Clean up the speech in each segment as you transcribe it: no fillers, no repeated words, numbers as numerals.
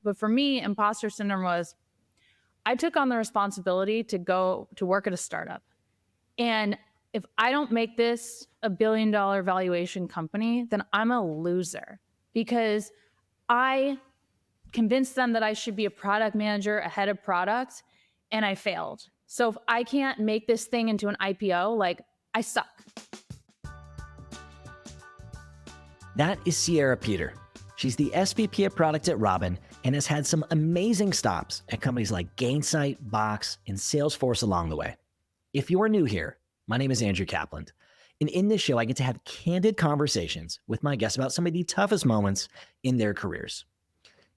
But for me, imposter syndrome was I took on the responsibility to go to work at a startup. And if I don't make this a $1 billion valuation company, then I'm a loser because I convinced them that I should be a product manager, a head of product, and I failed. So if I can't make this thing into an IPO, like I suck. That is Ciara Peter. She's the SVP of Product at Robin and has had some amazing stops at companies like Gainsight, Box, and Salesforce along the way. If you're new here, my name is Andrew Kaplan, and in this show, I get to have candid conversations with my guests about some of the toughest moments in their careers.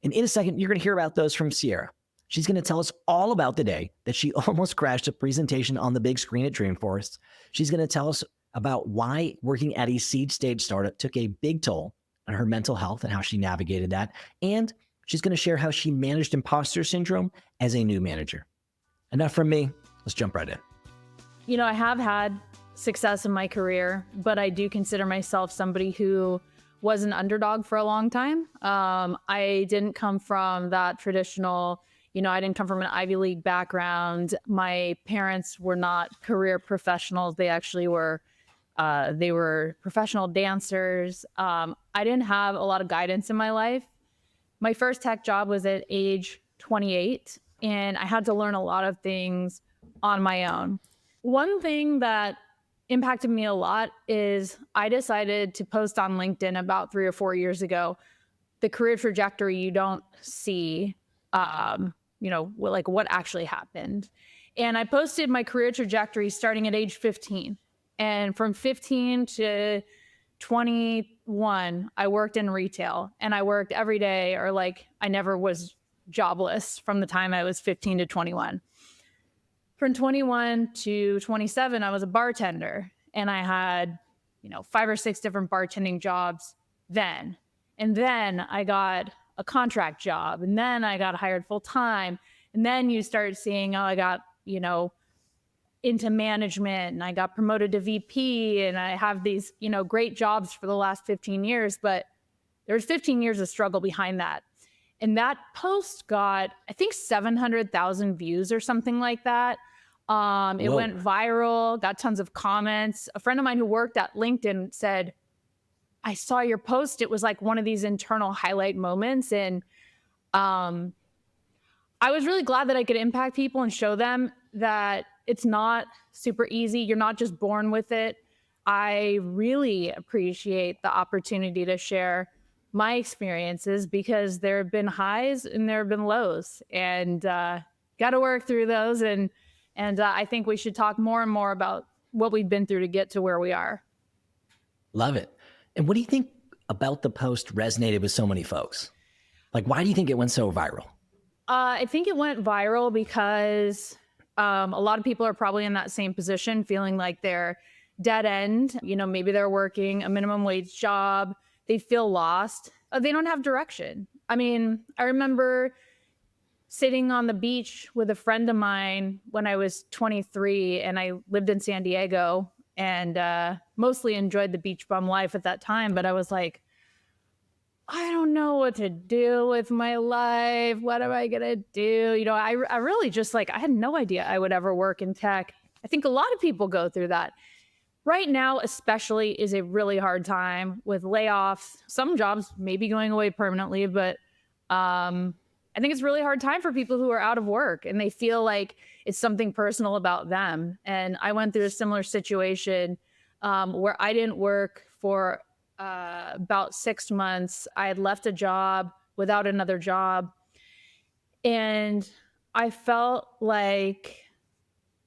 And in a second, you're going to hear about those from Ciara. She's going to tell us all about the day that she almost crashed a presentation on the big screen at Dreamforce. She's going to tell us about why working at a seed stage startup took a big toll on her mental health and how she navigated that. And she's going to share how she managed imposter syndrome as a new manager. Enough from me. Let's jump right in. You know, I have had success in my career, but I do consider myself somebody who was an underdog for a long time. I didn't come from that traditional, I didn't come from an Ivy League background. My parents were not career professionals. They actually were, they were professional dancers. I didn't have a lot of guidance in my life. My first tech job was at age 28, and I had to learn a lot of things on my own. One thing that impacted me a lot is I decided to post on LinkedIn about 3 or 4 years ago, the career trajectory you don't see, like what actually happened. And I posted my career trajectory starting at age 15. And from 15 to 21, I worked in retail, and I worked every day, or like I never was jobless from the time I was 15 to 21. From 21 to 27, I was a bartender, and I had, 5 or 6 different bartending jobs then. And then I got a contract job, and then I got hired full time. And then you start seeing, I got, into management, and I got promoted to VP, and I have these, great jobs for the last 15 years, but there's 15 years of struggle behind that. And that post got, I think, 700,000 views or something like that. It went viral, got tons of comments. A friend of mine who worked at LinkedIn said, I saw your post. It was like one of these internal highlight moments. And I was really glad that I could impact people and show them that it's not super easy. You're not just born with it. I really appreciate the opportunity to share my experiences because there have been highs and there have been lows, and got to work through those. And I think we should talk more and more about what we've been through to get to where we are. Love it. And what do you think about the post resonated with so many folks? Like, why do you think it went so viral? I think it went viral because a lot of people are probably in that same position, feeling like they're dead end. Maybe they're working a minimum wage job. They feel lost. They don't have direction. I mean, I remember sitting on the beach with a friend of mine when I was 23, and I lived in San Diego, and mostly enjoyed the beach bum life at that time. But I was like, I don't know what to do with my life. What am I going to do? I really just I had no idea I would ever work in tech. I think a lot of people go through that. Right now, especially, is a really hard time with layoffs. Some jobs may be going away permanently, but I think it's a really hard time for people who are out of work and they feel like it's something personal about them. And I went through a similar situation where I didn't work for about 6 months. I had left a job without another job. And I felt like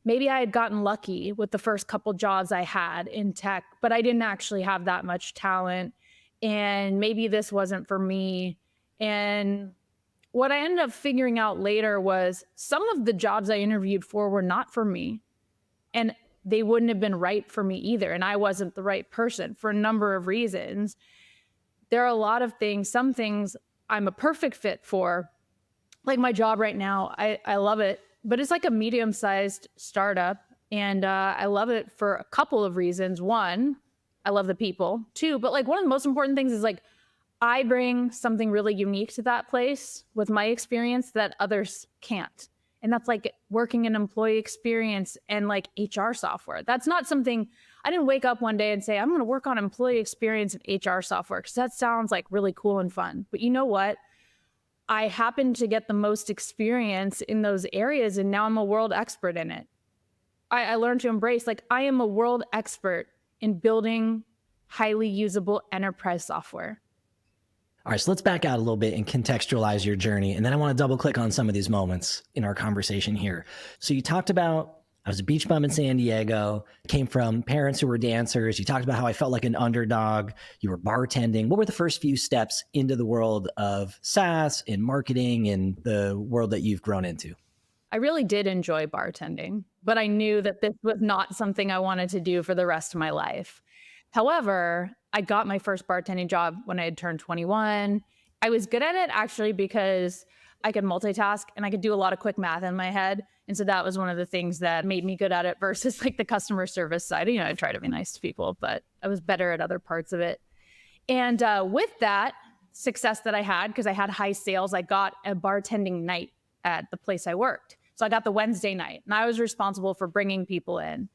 maybe I had gotten lucky with the first couple jobs I had in tech, but I didn't actually have that much talent. And maybe this wasn't for me. And what I ended up figuring out later was some of the jobs I interviewed for were not for me. And they wouldn't have been right for me either. And I wasn't the right person for a number of reasons. There are a lot of things, some things I'm a perfect fit for. Like my job right now, I love it, but it's like a medium-sized startup. And I love it for a couple of reasons. One, I love the people. Two, but one of the most important things is I bring something really unique to that place with my experience that others can't. And that's like working in employee experience and like HR software. That's not something I didn't wake up one day and say, I'm going to work on employee experience and HR software because that sounds like really cool and fun. But you know what? I happen to get the most experience in those areas, and now I'm a world expert in it. I learned to embrace, like, I am a world expert in building highly usable enterprise software. All right, so let's back out a little bit and contextualize your journey. And then I want to double click on some of these moments in our conversation here. So you talked about, I was a beach bum in San Diego, came from parents who were dancers. You talked about how I felt like an underdog. You were bartending. What were the first few steps into the world of SaaS and marketing and the world that you've grown into? I really did enjoy bartending, but I knew that this was not something I wanted to do for the rest of my life. However, I got my first bartending job when I had turned 21. I was good at it actually because I could multitask and I could do a lot of quick math in my head. And so that was one of the things that made me good at it versus like the customer service side. I try to be nice to people, but I was better at other parts of it. And with that success that I had, because I had high sales, I got a bartending night at the place I worked. So I got the Wednesday night and I was responsible for bringing people in.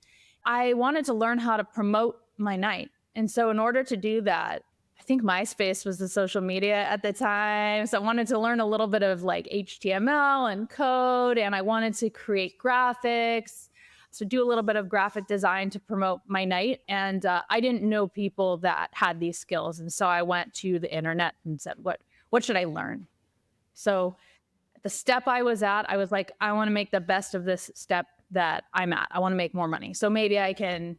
I wanted to learn how to promote my night. And so in order to do that, I think MySpace was the social media at the time. So I wanted to learn a little bit of like HTML and code, and I wanted to create graphics. So do a little bit of graphic design to promote my night. And I didn't know people that had these skills. And so I went to the internet and said, what should I learn? So the step I was at, I was like, I want to make the best of this step that I'm at. I want to make more money. So maybe I can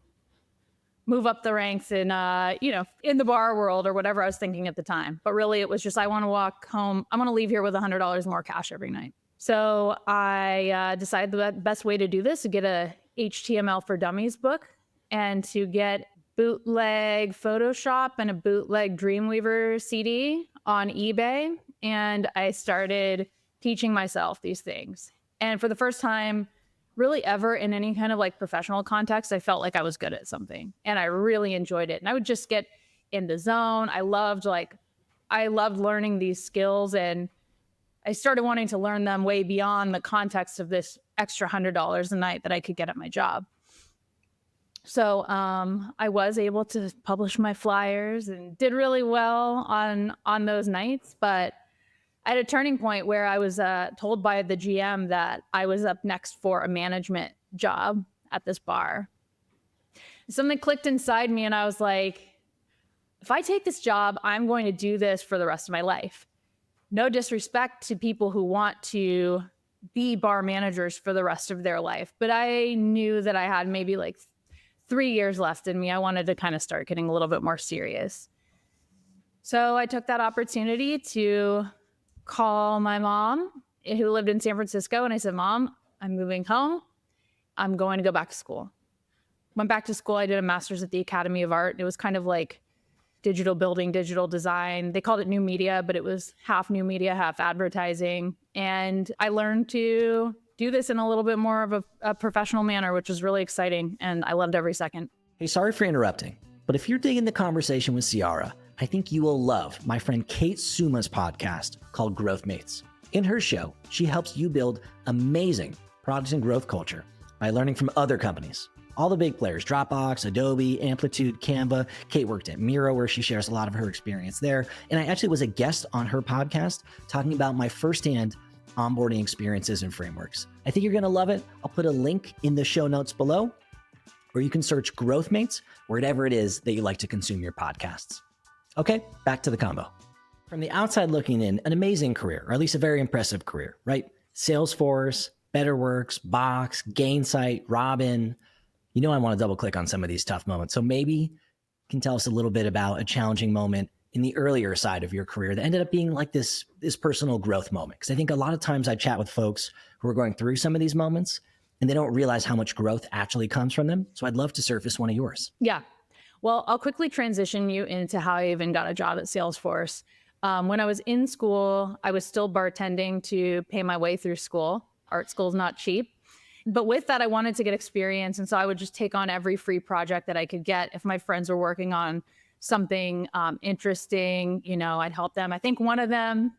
move up the ranks in the bar world or whatever I was thinking at the time. But really it was just, I want to walk home. I want to leave here with $100 more cash every night. So I decided the best way to do this is to get a HTML for Dummies book and to get bootleg Photoshop and a bootleg Dreamweaver CD on eBay. And I started teaching myself these things. And for the first time, really ever in any kind of like professional context, I felt like I was good at something and I really enjoyed it. And I would just get in the zone. I loved learning these skills, and I started wanting to learn them way beyond the context of this extra $100 a night that I could get at my job. So I was able to publish my flyers and did really well on those nights, but I had a turning point where I was told by the GM that I was up next for a management job at this bar. Something clicked inside me and I was like, if I take this job, I'm going to do this for the rest of my life. No disrespect to people who want to be bar managers for the rest of their life, but I knew that I had maybe like 3 years left in me. I wanted to kind of start getting a little bit more serious. So I took that opportunity to call my mom, who lived in San Francisco, and I said, Mom, I'm moving home. I'm going to go back to school. Went back to school. I did a master's at the Academy of Art. It was kind of like digital building, digital design. They called it new media, but it was half new media, half advertising. And I learned to do this in a little bit more of a professional manner, which was really exciting. And I loved every second. Hey, sorry for interrupting, but if you're digging the conversation with Ciara, I think you will love my friend Kate Suma's podcast called Growth Mates. In her show, she helps you build amazing product and growth culture by learning from other companies. All the big players, Dropbox, Adobe, Amplitude, Canva. Kate worked at Miro, where she shares a lot of her experience there. And I actually was a guest on her podcast talking about my firsthand onboarding experiences and frameworks. I think you're going to love it. I'll put a link in the show notes below, or you can search Growth Mates wherever it is that you like to consume your podcasts. Okay, back to the combo. From the outside looking in, an amazing career, or at least a very impressive career, right? Salesforce, Betterworks, Box, Gainsight, Robin. You know I want to double click on some of these tough moments. So maybe you can tell us a little bit about a challenging moment in the earlier side of your career that ended up being like this personal growth moment. Because I think a lot of times I chat with folks who are going through some of these moments and they don't realize how much growth actually comes from them. So I'd love to surface one of yours. Yeah. Well, I'll quickly transition you into how I even got a job at Salesforce. When I was in school, I was still bartending to pay my way through school. Art school's not cheap. But with that, I wanted to get experience. And so I would just take on every free project that I could get if my friends were working on something interesting, I'd help them. I think one of them,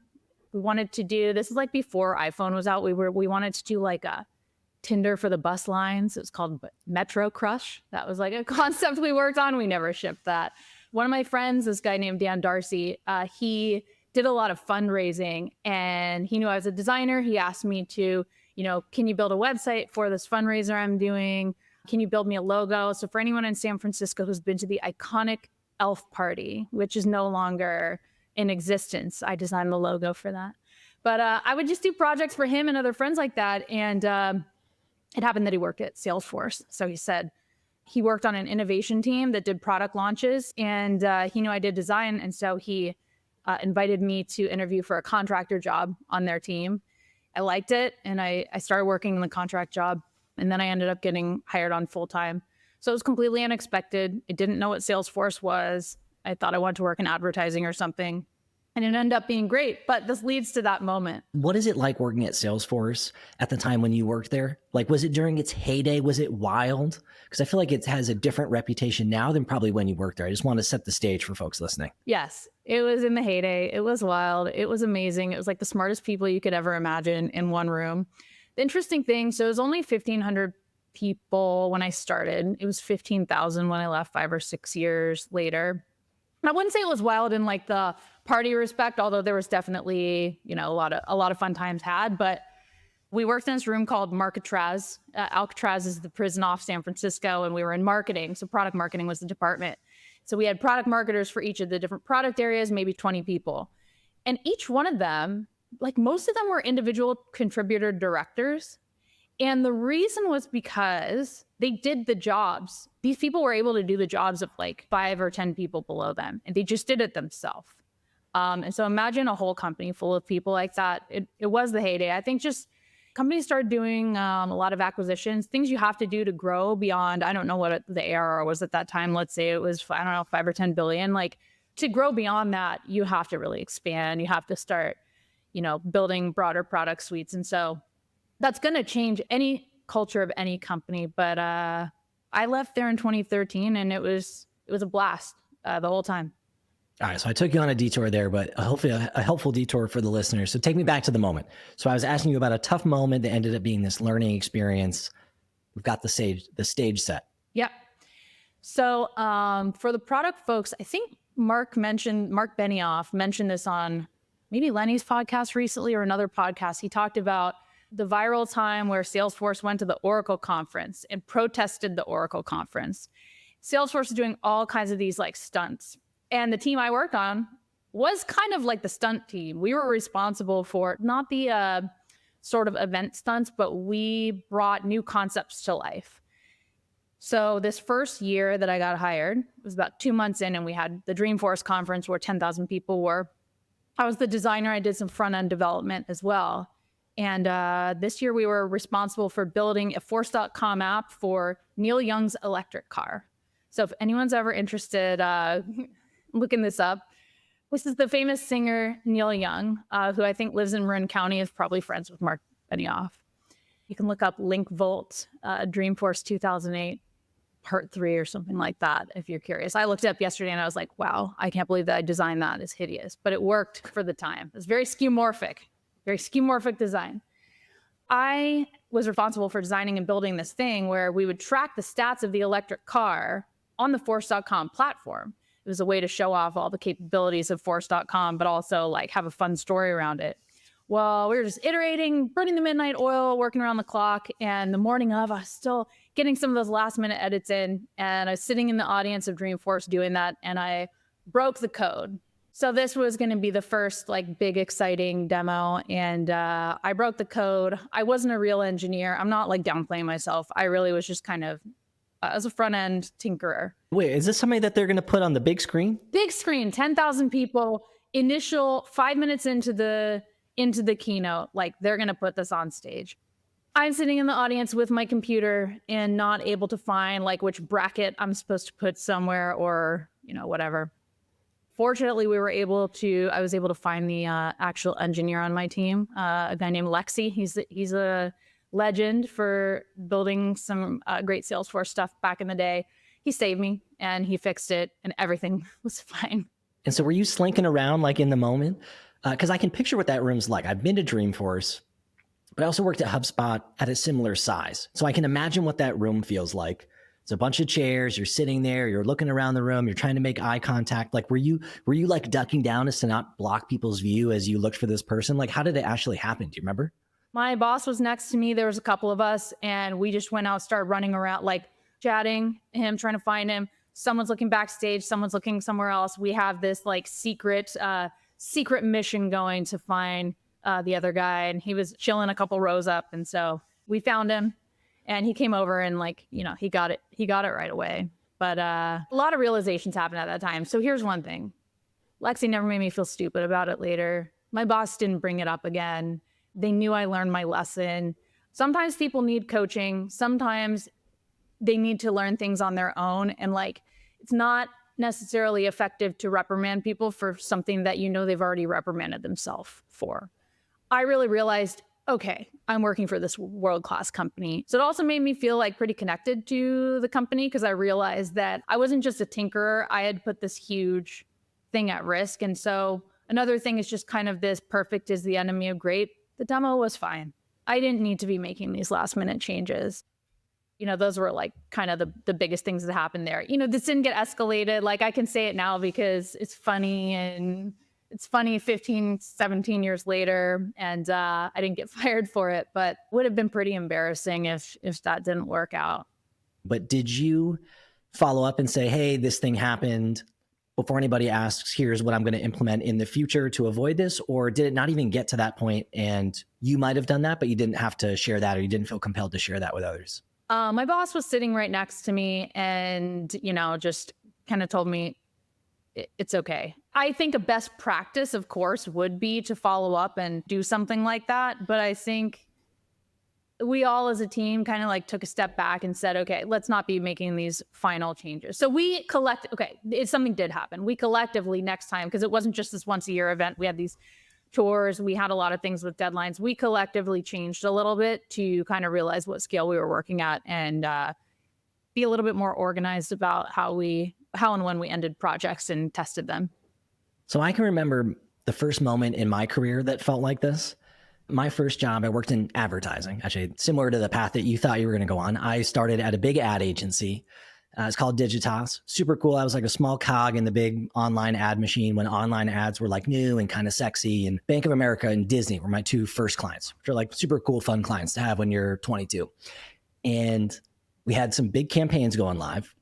we wanted to do, this is like before iPhone was out. We wanted to do like a Tinder for the bus lines. It was called Metro Crush. That was like a concept we worked on. We never shipped that. One of my friends, this guy named Dan Darcy, he did a lot of fundraising and he knew I was a designer. He asked me to, can you build a website for this fundraiser I'm doing? Can you build me a logo? So for anyone in San Francisco who's been to the iconic Elf Party, which is no longer in existence, I designed the logo for that. But I would just do projects for him and other friends like that. And it happened that he worked at Salesforce. So he said he worked on an innovation team that did product launches, and he knew I did design. And so he invited me to interview for a contractor job on their team. I liked it, and I started working in the contract job. And then I ended up getting hired on full time. So it was completely unexpected. I didn't know what Salesforce was. I thought I wanted to work in advertising or something. And it ended up being great. But this leads to that moment. What is it like working at Salesforce at the time when you worked there? Like, was it during its heyday? Was it wild? Because I feel like it has a different reputation now than probably when you worked there. I just want to set the stage for folks listening. Yes, it was in the heyday. It was wild. It was amazing. It was like the smartest people you could ever imagine in one room. The interesting thing, so it was only 1,500 people when I started. It was 15,000 when I left 5 or 6 years later. And I wouldn't say it was wild in like the party respect, although there was definitely, a lot of fun times had. But we worked in this room called Marketraz. Alcatraz is the prison off San Francisco, and we were in marketing. So product marketing was the department. So we had product marketers for each of the different product areas, maybe 20 people. And each one of them, like most of them were individual contributor directors. And the reason was because they did the jobs. These people were able to do the jobs of like 5 or 10 people below them, and they just did it themselves. And so imagine a whole company full of people like that. It was the heyday. I think just companies started doing a lot of acquisitions, things you have to do to grow beyond, I don't know what the ARR was at that time. Let's say it was, 5 or 10 billion. Like to grow beyond that, you have to really expand. You have to start, building broader product suites. And so that's going to change any culture of any company. But I left there in 2013 and it was a blast the whole time. All right, so I took you on a detour there, but hopefully a helpful detour for the listeners. So take me back to the moment. So I was asking you about a tough moment that ended up being this learning experience. We've got the stage set. Yep. So for the product folks, I think Mark Benioff mentioned this on maybe Lenny's podcast recently or another podcast. He talked about the viral time where Salesforce went to the Oracle conference and protested the Oracle conference. Salesforce is doing all kinds of these like stunts. And the team I worked on was kind of like the stunt team. We were responsible for not the sort of event stunts, but we brought new concepts to life. So this first year that I got hired, it was about 2 months in, and we had the Dreamforce conference where 10,000 people were. I was the designer. I did some front-end development as well. And this year we were responsible for building a Force.com app for Neil Young's electric car. So if anyone's ever interested, looking this up, this is the famous singer Neil Young, who I think lives in Marin County, is probably friends with Mark Benioff. You can look up Link Volt, Dreamforce 2008, part 3 or something like that if you're curious. I looked it up yesterday and I was like, wow, I can't believe that I designed that. It's hideous, but it worked for the time. It was very skeuomorphic design. I was responsible for designing and building this thing where we would track the stats of the electric car on the Force.com platform. It was a way to show off all the capabilities of Force.com, but also like have a fun story around it. Well, we were just iterating, burning the midnight oil, working around the clock. And the morning of, I was still getting some of those last minute edits in. And I was sitting in the audience of Dreamforce doing that. And I broke the code. So this was going to be the first like big, exciting demo. And I broke the code. I wasn't a real engineer. I'm not like downplaying myself. I really was just kind of as a front-end tinkerer. Wait, is this something that they're going to put on the big screen? Big screen, 10,000 people, initial 5 minutes into the keynote, like they're going to put this on stage. I'm sitting in the audience with my computer and not able to find like which bracket I'm supposed to put somewhere or, whatever. Fortunately, I was able to find the actual engineer on my team, a guy named Lexi. He's a legend for building some great Salesforce stuff back in the day. He saved me and he fixed it and everything was fine. And so were you slinking around like in the moment? Because I can picture what that room's like. I've been to Dreamforce, but I also worked at HubSpot at a similar size. So I can imagine what that room feels like. It's a bunch of chairs, you're sitting there, you're looking around the room, you're trying to make eye contact. Like, were you like ducking down as to not block people's view as you looked for this person? Like, how did it actually happen? Do you remember? My boss was next to me. There was a couple of us, and we just went out, started running around, like chatting him, trying to find him. Someone's looking backstage, someone's looking somewhere else. We have this like secret mission going to find the other guy, and he was chilling a couple rows up. And so we found him, and he came over and like, he got it right away. But a lot of realizations happened at that time. So here's one thing. Lexi never made me feel stupid about it later. My boss didn't bring it up again. They knew I learned my lesson. Sometimes people need coaching. Sometimes they need to learn things on their own. And like, it's not necessarily effective to reprimand people for something that they've already reprimanded themselves for. I really realized, okay, I'm working for this world-class company. So it also made me feel like pretty connected to the company because I realized that I wasn't just a tinkerer. I had put this huge thing at risk. And so another thing is just kind of this perfect is the enemy of great. The demo was fine. I didn't need to be making these last minute changes. Those were like kind of the biggest things that happened there. This didn't get escalated. Like I can say it now because it's funny and it's funny 15, 17 years later. And I didn't get fired for it, but would have been pretty embarrassing if that didn't work out. But did you follow up and say, hey, this thing happened, before anybody asks, here's what I'm going to implement in the future to avoid this? Or did it not even get to that point and you might have done that, but you didn't have to share that or you didn't feel compelled to share that with others? My boss was sitting right next to me and, just kind of told me it's okay. I think a best practice, of course, would be to follow up and do something like that. But I think we all as a team kind of like took a step back and said, okay, let's not be making these final changes. So something did happen. We collectively next time, because it wasn't just this once a year event. We had these tours. We had a lot of things with deadlines. We collectively changed a little bit to kind of realize what scale we were working at and be a little bit more organized about how and when we ended projects and tested them. So I can remember the first moment in my career that felt like this. My first job, I worked in advertising, actually similar to the path that you thought you were going to go on. I started at a big ad agency. It's called Digitas. Super cool. I was like a small cog in the big online ad machine when online ads were like new and kind of sexy. And Bank of America and Disney were my two first clients, which are like super cool, fun clients to have when you're 22. And we had some big campaigns going live.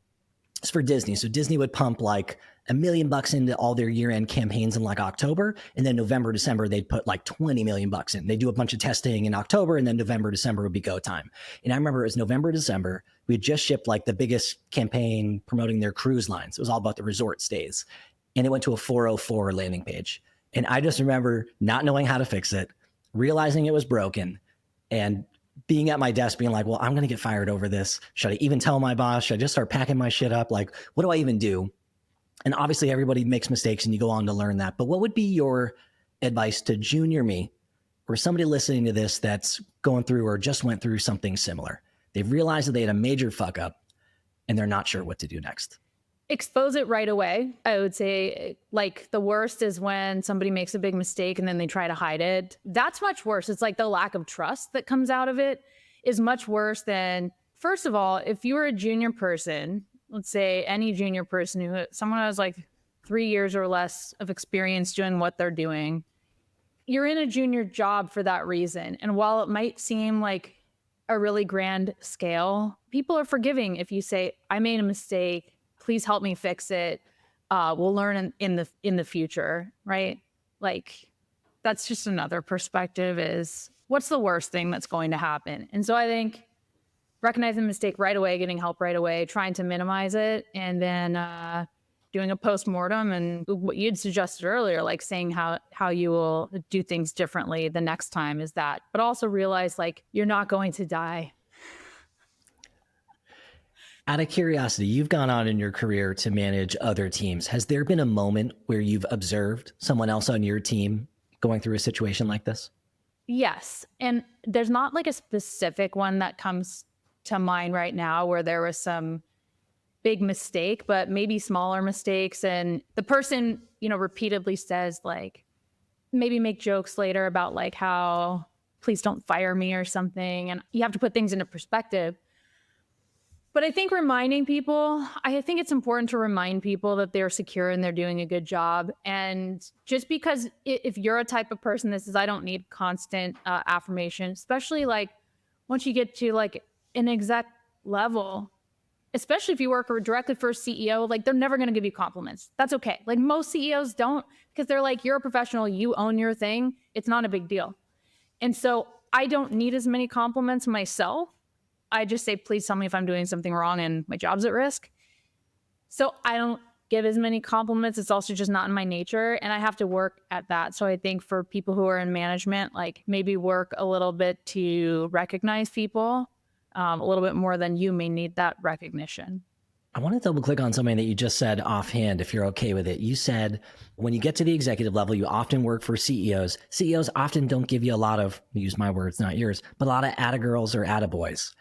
It's for Disney. So Disney would pump like $1 million into all their year-end campaigns in like October. And then November, December, they'd put like $20 million in. They do a bunch of testing in October, and then November, December would be go time. And I remember it was November, December. We had just shipped like the biggest campaign promoting their cruise lines. It was all about the resort stays. And it went to a 404 landing page. And I just remember not knowing how to fix it, realizing it was broken, and being at my desk being like, well, I'm going to get fired over this. Should I even tell my boss? Should I just start packing my shit up? Like, what do I even do? And obviously everybody makes mistakes and you go on to learn that. But what would be your advice to junior me or somebody listening to this that's going through or just went through something similar? They've realized that they had a major fuck up and they're not sure what to do next. Expose it right away. I would say like the worst is when somebody makes a big mistake and then they try to hide it. That's much worse. It's like the lack of trust that comes out of it is much worse than, first of all, if you were a junior person, let's say any junior person someone has like 3 years or less of experience doing what they're doing, you're in a junior job for that reason. And while it might seem like a really grand scale, people are forgiving if you say, I made a mistake. Please help me fix it. We'll learn in the future, right? Like that's just another perspective is what's the worst thing that's going to happen? And so I think recognizing the mistake right away, getting help right away, trying to minimize it, and then doing a postmortem and what you'd suggested earlier, like saying how you will do things differently the next time is that, but also realize like you're not going to die. Out of curiosity, you've gone on in your career to manage other teams. Has there been a moment where you've observed someone else on your team going through a situation like this? Yes. And there's not like a specific one that comes to mind right now where there was some big mistake, but maybe smaller mistakes. And the person, repeatedly says like, maybe make jokes later about like how please don't fire me or something. And you have to put things into perspective. But I think I think it's important to remind people that they're secure and they're doing a good job. And just because if you're a type of person that says, I don't need constant affirmation, especially like once you get to like an exec level, especially if you work directly for a CEO, like they're never going to give you compliments. That's okay. Like most CEOs don't, because they're like, you're a professional, you own your thing. It's not a big deal. And so I don't need as many compliments myself. I just say, please tell me if I'm doing something wrong and my job's at risk. So I don't give as many compliments. It's also just not in my nature. And I have to work at that. So I think for people who are in management, like maybe work a little bit to recognize people a little bit more than you may need that recognition. I want to double click on something that you just said offhand, if you're okay with it. You said when you get to the executive level, you often work for CEOs. CEOs often don't give you a lot of, use my words, not yours, but a lot of attagirls or attaboys.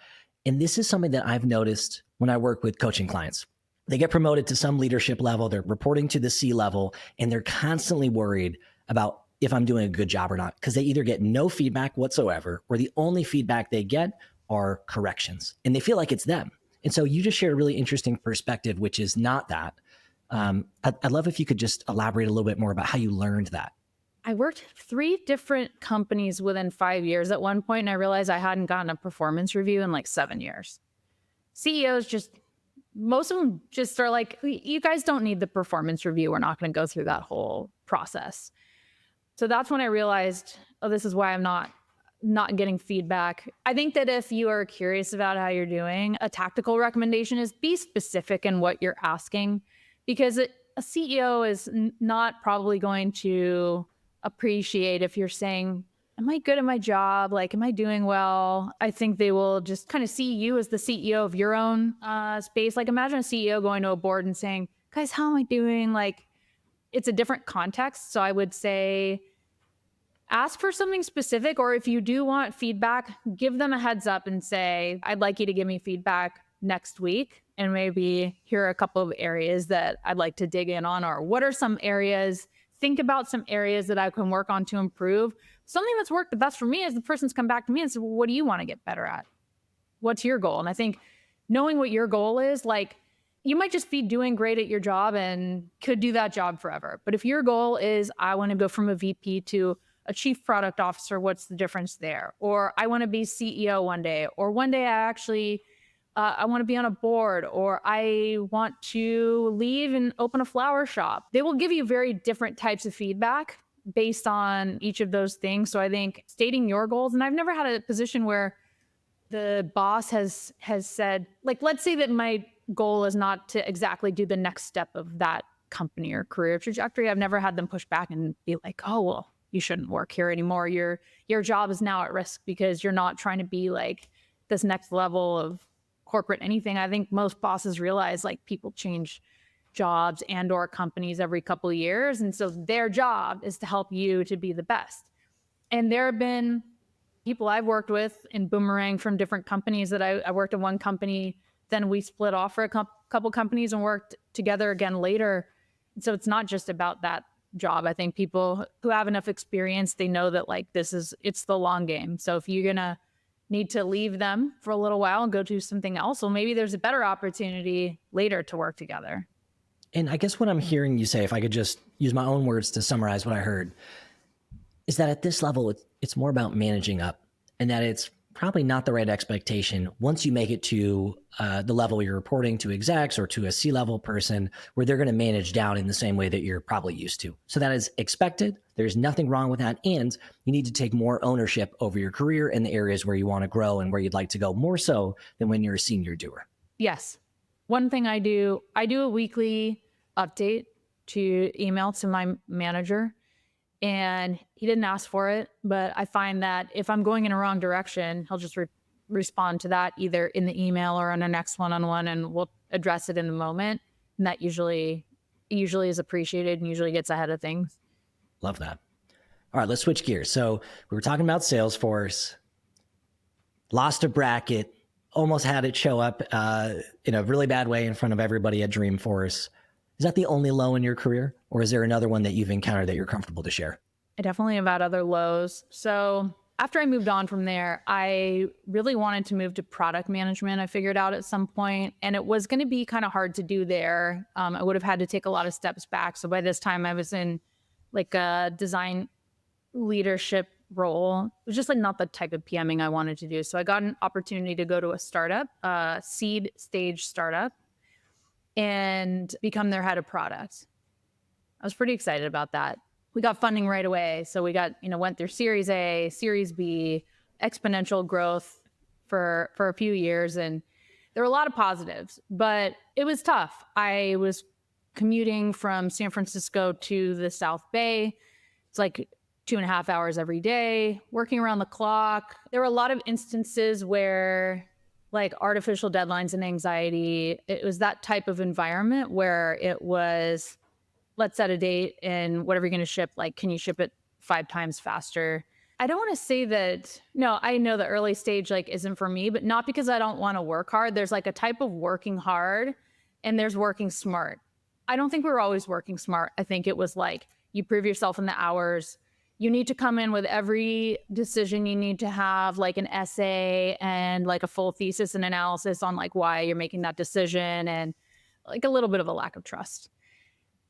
And this is something that I've noticed when I work with coaching clients. They get promoted to some leadership level, they're reporting to the C level, and they're constantly worried about if I'm doing a good job or not, because they either get no feedback whatsoever, or the only feedback they get are corrections, and they feel like it's them. And so you just shared a really interesting perspective, which is not that. I'd love if you could just elaborate a little bit more about how you learned that. I worked 3 different companies within 5 years at one point, and I realized I hadn't gotten a performance review in like 7 years. CEOs most of them just are like, you guys don't need the performance review. We're not going to go through that whole process. So that's when I realized, oh, this is why I'm not getting feedback. I think that if you are curious about how you're doing, a tactical recommendation is be specific in what you're asking, because a CEO is not probably going to appreciate if you're saying, am I good at my job? Like, am I doing well? I think they will just kind of see you as the CEO of your own space. Like, imagine a CEO going to a board and saying, guys, how am I doing? Like, it's a different context. So I would say ask for something specific, or if you do want feedback, give them a heads up and say, I'd like you to give me feedback next week. And maybe here are a couple of areas that I'd like to dig in on, or what are some areas, think about some areas that I can work on to improve. Something that's worked the best for me is the person's come back to me and said, well, what do you want to get better at? What's your goal? And I think knowing what your goal is, like you might just be doing great at your job and could do that job forever. But if your goal is, I want to go from a VP to a chief product officer, what's the difference there? Or I want to be CEO one day, or one day I want to be on a board, or I want to leave and open a flower shop. They will give you very different types of feedback based on each of those things. So I think stating your goals, and I've never had a position where the boss has said, like, let's say that my goal is not to exactly do the next step of that company or career trajectory. I've never had them push back and be like, oh, well, you shouldn't work here anymore. Your job is now at risk because you're not trying to be like this next level of corporate anything. I think most bosses realize like people change jobs and or companies every couple of years. And so their job is to help you to be the best. And there have been people I've worked with in Boomerang from different companies that I worked in one company, then we split off for a couple companies and worked together again later. And so it's not just about that job. I think people who have enough experience, they know that like it's the long game. So if you're gonna need to leave them for a little while and go do something else, well, maybe there's a better opportunity later to work together. And I guess what I'm hearing you say, if I could just use my own words to summarize what I heard, is that at this level, it's more about managing up, and that it's probably not the right expectation once you make it to the level you're reporting to execs or to a C-level person, where they're going to manage down in the same way that you're probably used to. So that is expected. There's nothing wrong with that. And you need to take more ownership over your career in the areas where you want to grow and where you'd like to go, more so than when you're a senior doer. Yes. One thing I do a weekly update to email to my manager, and he didn't ask for it, but I find that if I'm going in a wrong direction, he'll just respond to that either in the email or on the next one-on-one, and we'll address it in the moment. And that usually is appreciated and usually gets ahead of things. Love that. All right, let's switch gears. So we were talking about Salesforce, lost a bracket, almost had it show up in a really bad way in front of everybody at Dreamforce. Is that the only low in your career, or is there another one that you've encountered that you're comfortable to share? I definitely have had other lows. So after I moved on from there, I really wanted to move to product management. I figured out at some point, and it was going to be kind of hard to do there. I would have had to take a lot of steps back. So by this time, I was in like a design leadership role. It was just like not the type of PMing I wanted to do. So I got an opportunity to go to a startup, a seed stage startup, and become their head of product. I was pretty excited about that. We got funding right away. So we got, went through Series A, Series B, exponential growth for a few years. And there were a lot of positives, but it was tough. I was commuting from San Francisco to the South Bay. It's like 2.5 hours every day, working around the clock. There were a lot of instances where like artificial deadlines and anxiety, it was that type of environment where it was, let's set a date and whatever you're going to ship, like, can you ship it 5 times faster? I don't want to say that, no, I know the early stage like isn't for me, but not because I don't want to work hard. There's like a type of working hard and there's working smart. I don't think we were always working smart. I think it was like you prove yourself in the hours. You need to come in with every decision. You need to have like an essay and like a full thesis and analysis on like why you're making that decision, and like a little bit of a lack of trust.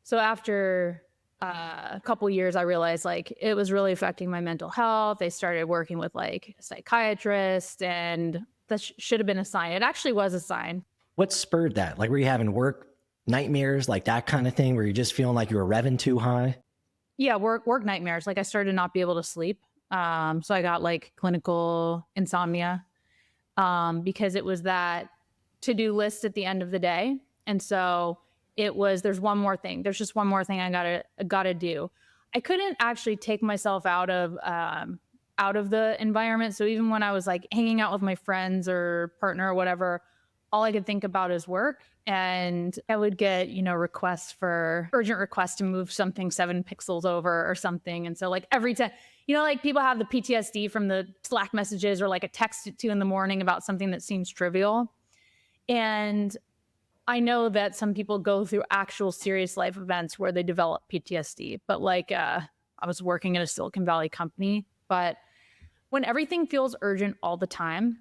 So after a couple years, I realized like it was really affecting my mental health. I started working with like a psychiatrist, and that should have been a sign. It actually was a sign. What spurred that? Like, were you having work nightmares, like that kind of thing? Were you just feeling like you were revving too high? Yeah, work nightmares. Like I started to not be able to sleep. So I got like clinical insomnia because it was that to-do list at the end of the day. And so it was, there's one more thing. There's just one more thing I gotta do. I couldn't actually take myself out of the environment. So even when I was like hanging out with my friends or partner or whatever, all I could think about is work. And I would get, urgent requests to move something 7 pixels over or something. And so like every time, like people have the PTSD from the Slack messages or like a text at 2 a.m. about something that seems trivial. And I know that some people go through actual serious life events where they develop PTSD, but like I was working at a Silicon Valley company, but when everything feels urgent all the time,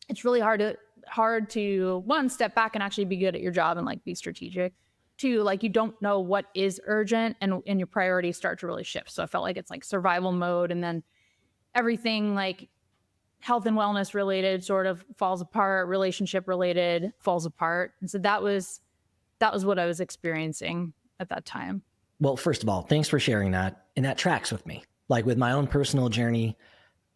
it's really hard to one, step back and actually be good at your job and like be strategic. 2, like you don't know what is urgent, and your priorities start to really shift. So I felt like it's like survival mode, and then everything like health and wellness related sort of falls apart, relationship related falls apart. And so that was what I was experiencing at that time. Well, first of all, thanks for sharing that. And that tracks with me. Like with my own personal journey,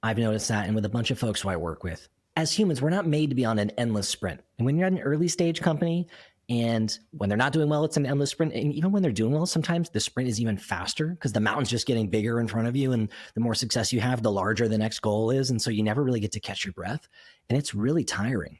I've noticed that, and with a bunch of folks who I work with. As humans, we're not made to be on an endless sprint. And when you're at an early stage company, and when they're not doing well, it's an endless sprint. And even when they're doing well, sometimes the sprint is even faster because the mountain's just getting bigger in front of you. And the more success you have, the larger the next goal is. And so you never really get to catch your breath. And it's really tiring.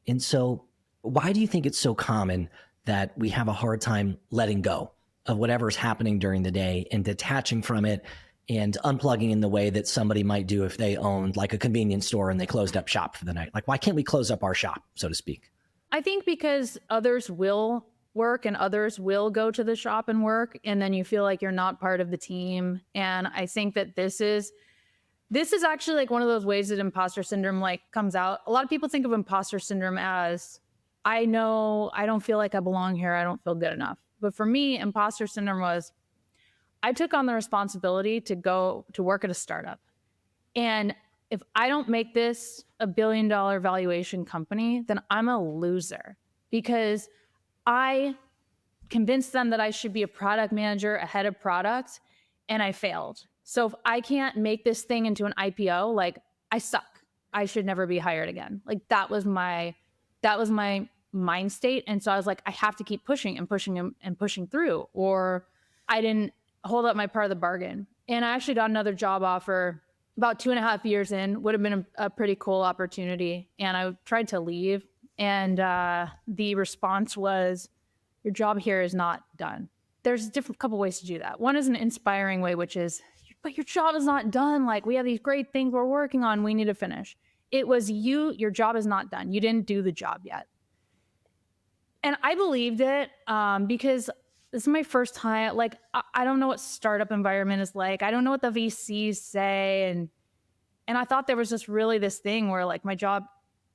And so why do you think it's so common that we have a hard time letting go of whatever's happening during the day and detaching from it and unplugging in the way that somebody might do if they owned like a convenience store and they closed up shop for the night? Like, why can't we close up our shop, so to speak? I think because others will work and others will go to the shop and work, and then you feel like you're not part of the team. And I think that this is actually like one of those ways that imposter syndrome like comes out. A lot of people think of imposter syndrome as, I know I don't feel like I belong here. I don't feel good enough. But for me, imposter syndrome was, I took on the responsibility to go to work at a startup. And if I don't make this a $1 billion valuation company, then I'm a loser, because I convinced them that I should be a product manager, a head of product, and I failed. So if I can't make this thing into an IPO, like I suck. I should never be hired again. Like that was my mind state. And so I was like, I have to keep pushing and pushing and pushing through, or I didn't hold up my part of the bargain. And I actually got another job offer about 2.5 years in, would have been a pretty cool opportunity. And I tried to leave. And the response was, your job here is not done. There's a couple ways to do that. One is an inspiring way, which is, but your job is not done. Like, we have these great things we're working on. We need to finish. It was your job is not done. You didn't do the job yet. And I believed it because this is my first time. Like, I don't know what startup environment is like. I don't know what the VCs say. And I thought there was just really this thing where like my job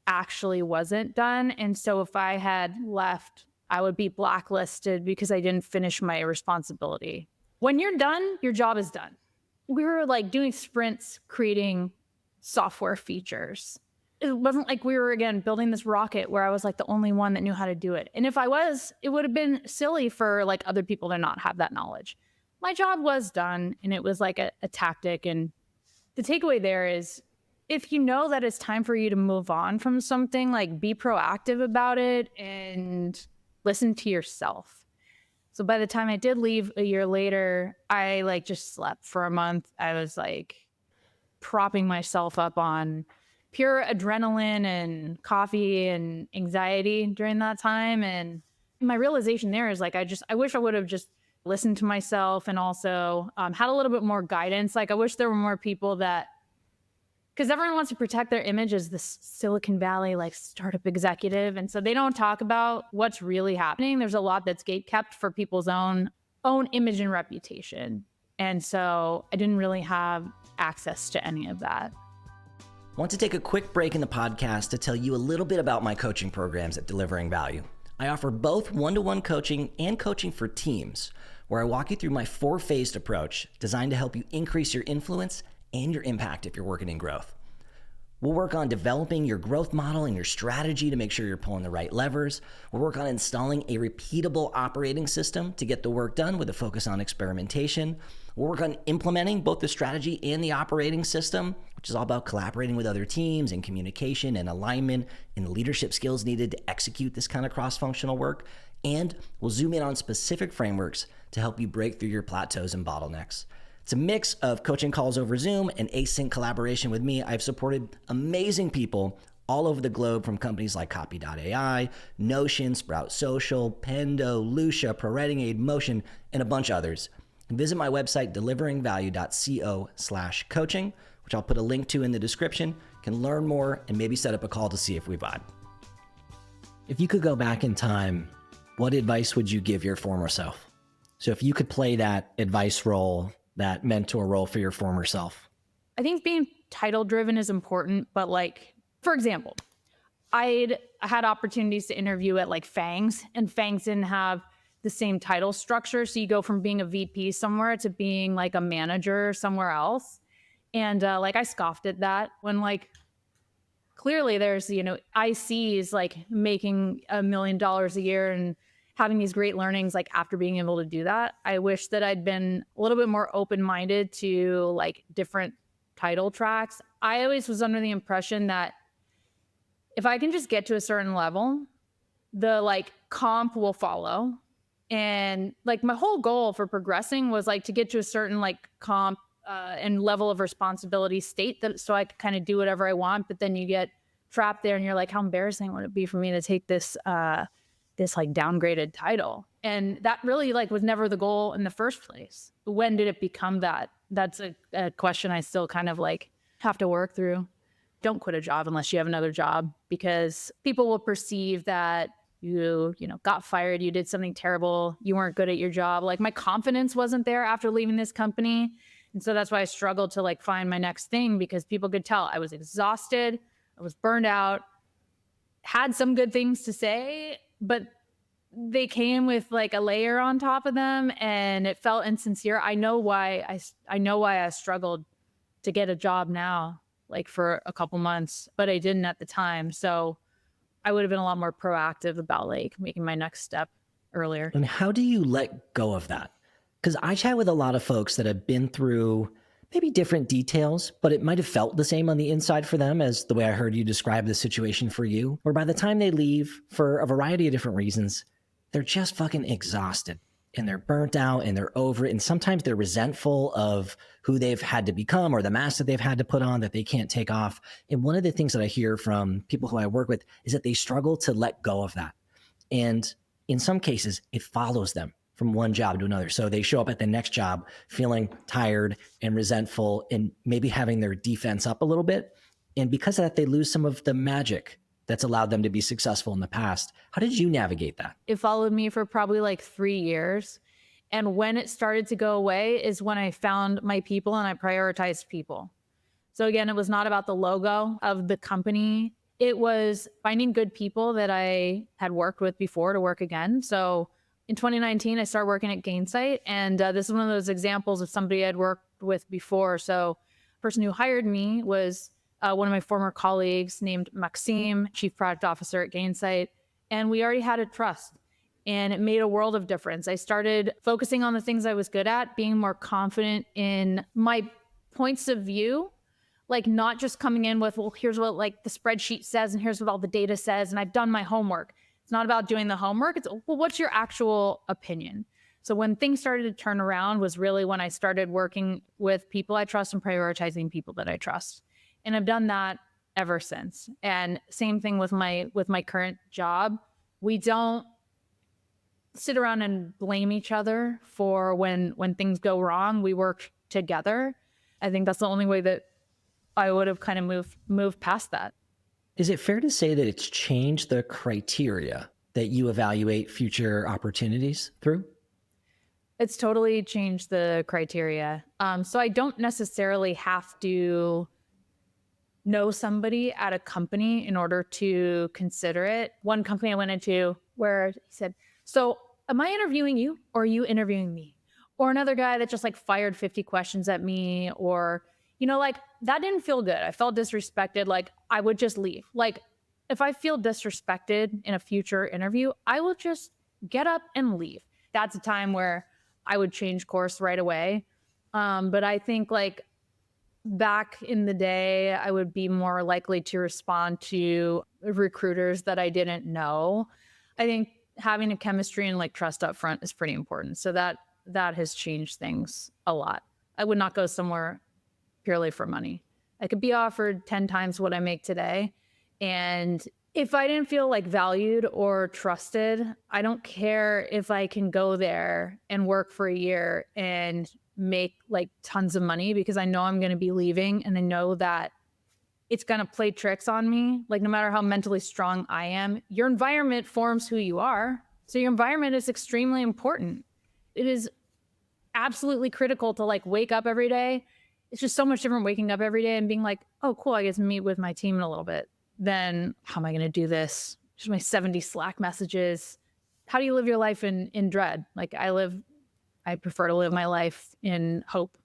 actually wasn't done. And so if I had left, I would be blacklisted because I didn't finish my responsibility. When you're done, your job is done. We were like doing sprints, creating software features. It wasn't like we were, again, building this rocket where I was like the only one that knew how to do it. And if I was, it would have been silly for like other people to not have that knowledge. My job was done, and it was like a tactic. And the takeaway there is, if you know that it's time for you to move on from something, like be proactive about it and listen to yourself. So by the time I did leave a year later, I like just slept for a month. I was like propping myself up on pure adrenaline and coffee and anxiety during that time. And my realization there is like, I wish I would have just listened to myself, and also had a little bit more guidance. Like I wish there were more people that, because everyone wants to protect their image as this Silicon Valley like startup executive. And so they don't talk about what's really happening. There's a lot that's gatekept for people's own image and reputation. And so I didn't really have access to any of that. Want to take a quick break in the podcast to tell you a little bit about my coaching programs at Delivering Value. I offer both one-to-one coaching and coaching for teams, where I walk you through my 4-phased approach designed to help you increase your influence and your impact if you're working in growth. We'll work on developing your growth model and your strategy to make sure you're pulling the right levers. We'll work on installing a repeatable operating system to get the work done with a focus on experimentation. We'll work on implementing both the strategy and the operating system, which is all about collaborating with other teams and communication and alignment and the leadership skills needed to execute this kind of cross-functional work. And we'll zoom in on specific frameworks to help you break through your plateaus and bottlenecks. It's a mix of coaching calls over Zoom and async collaboration with me. I've supported amazing people all over the globe, from companies like Copy.ai, Notion, Sprout Social, Pendo, Lucia, ProWriting Aid, Motion, and a bunch of others. Visit my website, deliveringvalue.co/coaching, which I'll put a link to in the description. You can learn more and maybe set up a call to see if we vibe. If you could go back in time, what advice would you give your former self? So if you could play that advice role, that mentor role for your former self. I think being title driven is important, but like, for example, I had opportunities to interview at like Fangs, and Fangs didn't have the same title structure. So you go from being a VP somewhere to being like a manager somewhere else. And like I scoffed at that when like clearly there's, ICs like making $1 million a year and having these great learnings like after being able to do that. I wish that I'd been a little bit more open-minded to like different title tracks. I always was under the impression that if I can just get to a certain level, the like comp will follow. And like my whole goal for progressing was like to get to a certain like comp and level of responsibility state, that so I could kind of do whatever I want. But then you get trapped there and you're like, how embarrassing would it be for me to take this this like downgraded title? And that really like was never the goal in the first place. When did it become that? That's a question I still kind of like have to work through. Don't quit a job unless you have another job, because people will perceive that you got fired, you did something terrible, you weren't good at your job. Like my confidence wasn't there after leaving this company. And so that's why I struggled to like find my next thing, because people could tell I was exhausted, I was burned out, had some good things to say, but they came with like a layer on top of them and it felt insincere. I know why I struggled to get a job now, like for a couple months, but I didn't at the time. So I would have been a lot more proactive about like making my next step earlier. And how do you let go of that? Because I chat with a lot of folks that have been through maybe different details, but it might have felt the same on the inside for them as the way I heard you describe the situation for you, where by the time they leave for a variety of different reasons, they're just fucking exhausted and they're burnt out and they're over it. And sometimes they're resentful of who they've had to become or the mask that they've had to put on that they can't take off. And one of the things that I hear from people who I work with is that they struggle to let go of that. And in some cases, it follows them from one job to another. So they show up at the next job feeling tired and resentful and maybe having their defense up a little bit. And because of that, they lose some of the magic that's allowed them to be successful in the past. How did you navigate that? It followed me for probably like 3 years. And when it started to go away is when I found my people and I prioritized people. So again, it was not about the logo of the company. It was finding good people that I had worked with before to work again. So in 2019, I started working at Gainsight. And this is one of those examples of somebody I'd worked with before. So the person who hired me was one of my former colleagues named Maxime, Chief Product Officer at Gainsight. And we already had a trust. And it made a world of difference. I started focusing on the things I was good at, being more confident in my points of view, like not just coming in with, well, here's what like the spreadsheet says and here's what all the data says and I've done my homework. It's not about doing the homework. It's, well, what's your actual opinion? So when things started to turn around was really when I started working with people I trust and prioritizing people that I trust. And I've done that ever since. And same thing with my current job. We don't sit around and blame each other for when things go wrong. We work together. I think that's the only way that I would have kind of moved past that. Is it fair to say that it's changed the criteria that you evaluate future opportunities through? It's totally changed the criteria. So I don't necessarily have to know somebody at a company in order to consider it. One company I went into where he said, so am I interviewing you or are you interviewing me? Or another guy that just like fired 50 questions at me or, like that didn't feel good. I felt disrespected. Like I would just leave. Like if I feel disrespected in a future interview, I will just get up and leave. That's a time where I would change course right away. But I think like back in the day, I would be more likely to respond to recruiters that I didn't know. I think having a chemistry and like trust up front is pretty important. So that has changed things a lot. I would not go somewhere purely for money. I could be offered 10 times what I make today. And if I didn't feel like valued or trusted, I don't care if I can go there and work for a year and make like tons of money because I know I'm going to be leaving and I know that it's going to play tricks on me. Like no matter how mentally strong I am, your environment forms who you are. So your environment is extremely important. It is absolutely critical to like wake up every day. It's just so much different waking up every day and being like, oh, cool, I get to meet with my team in a little bit. Then how am I going to do this? Just my 70 Slack messages. How do you live your life in dread? Like I prefer to live my life in hope.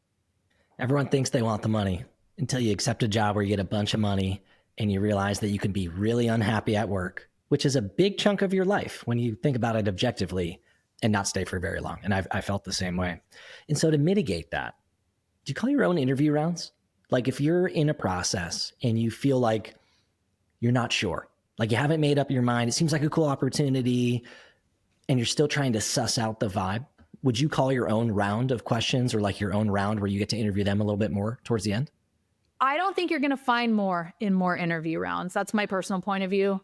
Everyone thinks they want the money until you accept a job where you get a bunch of money and you realize that you can be really unhappy at work, which is a big chunk of your life when you think about it objectively and not stay for very long. And I felt the same way. And so to mitigate that, do you call your own interview rounds? Like if you're in a process and you feel like you're not sure, like you haven't made up your mind, it seems like a cool opportunity and you're still trying to suss out the vibe, would you call your own round of questions or like your own round where you get to interview them a little bit more towards the end? I don't think you're going to find more in more interview rounds. That's my personal point of view.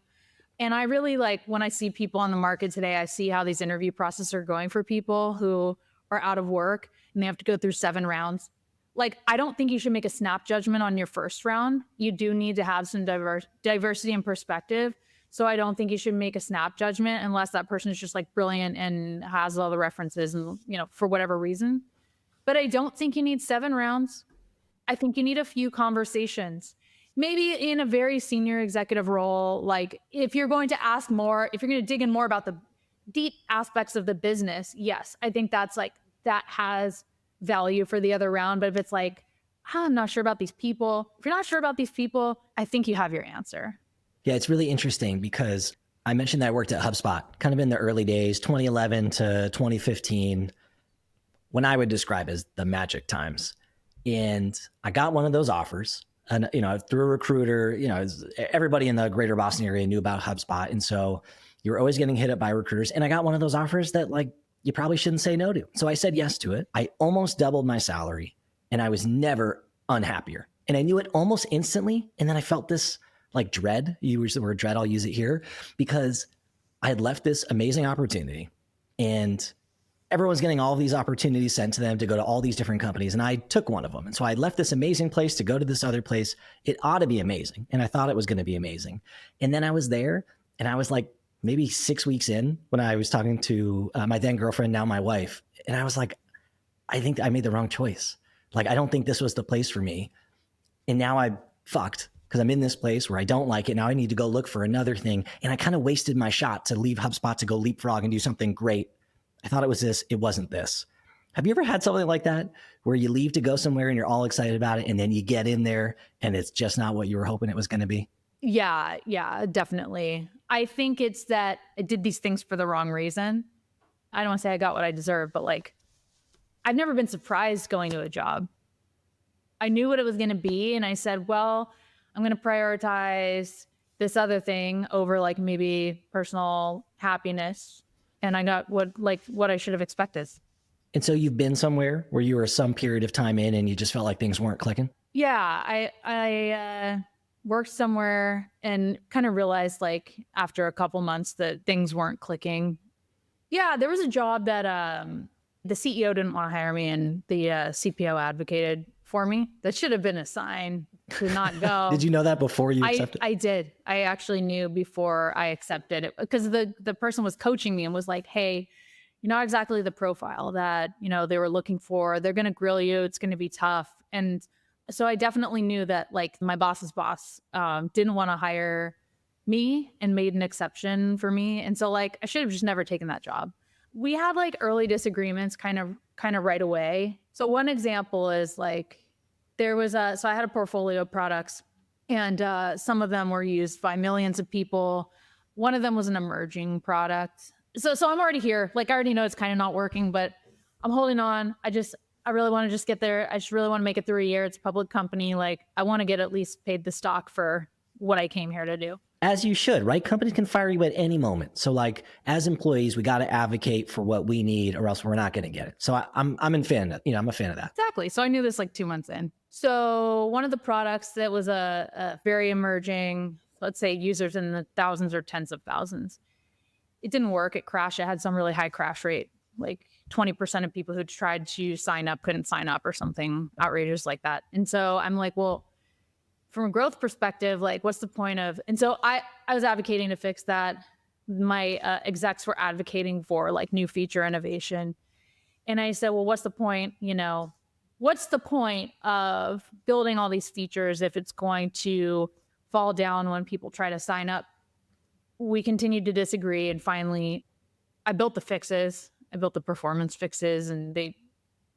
And I really like when I see people on the market today, I see how these interview processes are going for people who are out of work and they have to go through 7 rounds. Like, I don't think you should make a snap judgment on your first round. You do need to have some diversity and perspective. So I don't think you should make a snap judgment unless that person is just like brilliant and has all the references and, for whatever reason. But I don't think you need 7 rounds. I think you need a few conversations. Maybe in a very senior executive role, like if you're going to ask more, if you're going to dig in more about the deep aspects of the business, yes, I think that has value for the other round. But if it's like, I'm not sure about these people, if you're not sure about these people, I think you have your answer. Yeah, it's really interesting because I mentioned that I worked at HubSpot kind of in the early days, 2011 to 2015, when I would describe as the magic times. And I got one of those offers and, through a recruiter, everybody in the greater Boston area knew about HubSpot. And so you're always getting hit up by recruiters. And I got one of those offers that like, you probably shouldn't say no to. So I said yes to it. I almost doubled my salary and I was never unhappier. And I knew it almost instantly. And then I felt this like dread. You use the word dread, I'll use it here, because I had left this amazing opportunity and everyone's getting all these opportunities sent to them to go to all these different companies. And I took one of them. And so I left this amazing place to go to this other place. It ought to be amazing. And I thought it was going to be amazing. And then I was there and I was like maybe 6 weeks in when I was talking to my then girlfriend, now my wife. And I was like, I think I made the wrong choice. Like, I don't think this was the place for me. And now I'm fucked because I'm in this place where I don't like it. Now I need to go look for another thing. And I kind of wasted my shot to leave HubSpot to go leapfrog and do something great. I thought it was this. It wasn't this. Have you ever had something like that where you leave to go somewhere and you're all excited about it and then you get in there and it's just not what you were hoping it was going to be? Yeah, definitely. I think it's that I did these things for the wrong reason. I don't want to say I got what I deserved, but like, I've never been surprised going to a job. I knew what it was going to be. And I said, well, I'm going to prioritize this other thing over like maybe personal happiness. And I got what I should have expected. And so you've been somewhere where you were some period of time in and you just felt like things weren't clicking? Yeah, I worked somewhere and kind of realized like after a couple months that things weren't clicking. Yeah, there was a job that the CEO didn't want to hire me and the CPO advocated for me. That should have been a sign to not go. Did you know that before you accepted? I did. I actually knew before I accepted it because the person was coaching me and was like, hey, you're not exactly the profile that, they were looking for. They're going to grill you. It's going to be tough. And so I definitely knew that like my boss's boss didn't want to hire me and made an exception for me. And so like, I should have just never taken that job. We had like early disagreements kind of right away. So one example is like, there was so I had a portfolio of products and some of them were used by millions of people. One of them was an emerging product. So I'm already here. Like I already know it's kind of not working, but I'm holding on. I really want to just get there. I just really want to make it through a year. It's a public company. Like I want to get at least paid the stock for what I came here to do. As you should, right? Companies can fire you at any moment. So like as employees, we got to advocate for what we need or else we're not going to get it. So I'm a fan of that. Exactly. So I knew this like 2 months in. So one of the products that was a very emerging, let's say users in the thousands or tens of thousands, it didn't work. It crashed. It had some really high crash rate. Like 20% of people who tried to sign up couldn't sign up or something outrageous like that. And so I'm like, well, from a growth perspective, like what's the point of, and so I was advocating to fix that. My execs were advocating for like new feature innovation. And I said, well, what's the point? What's the point of building all these features if it's going to fall down when people try to sign up? We continued to disagree. And finally I built the fixes. I built the performance fixes and they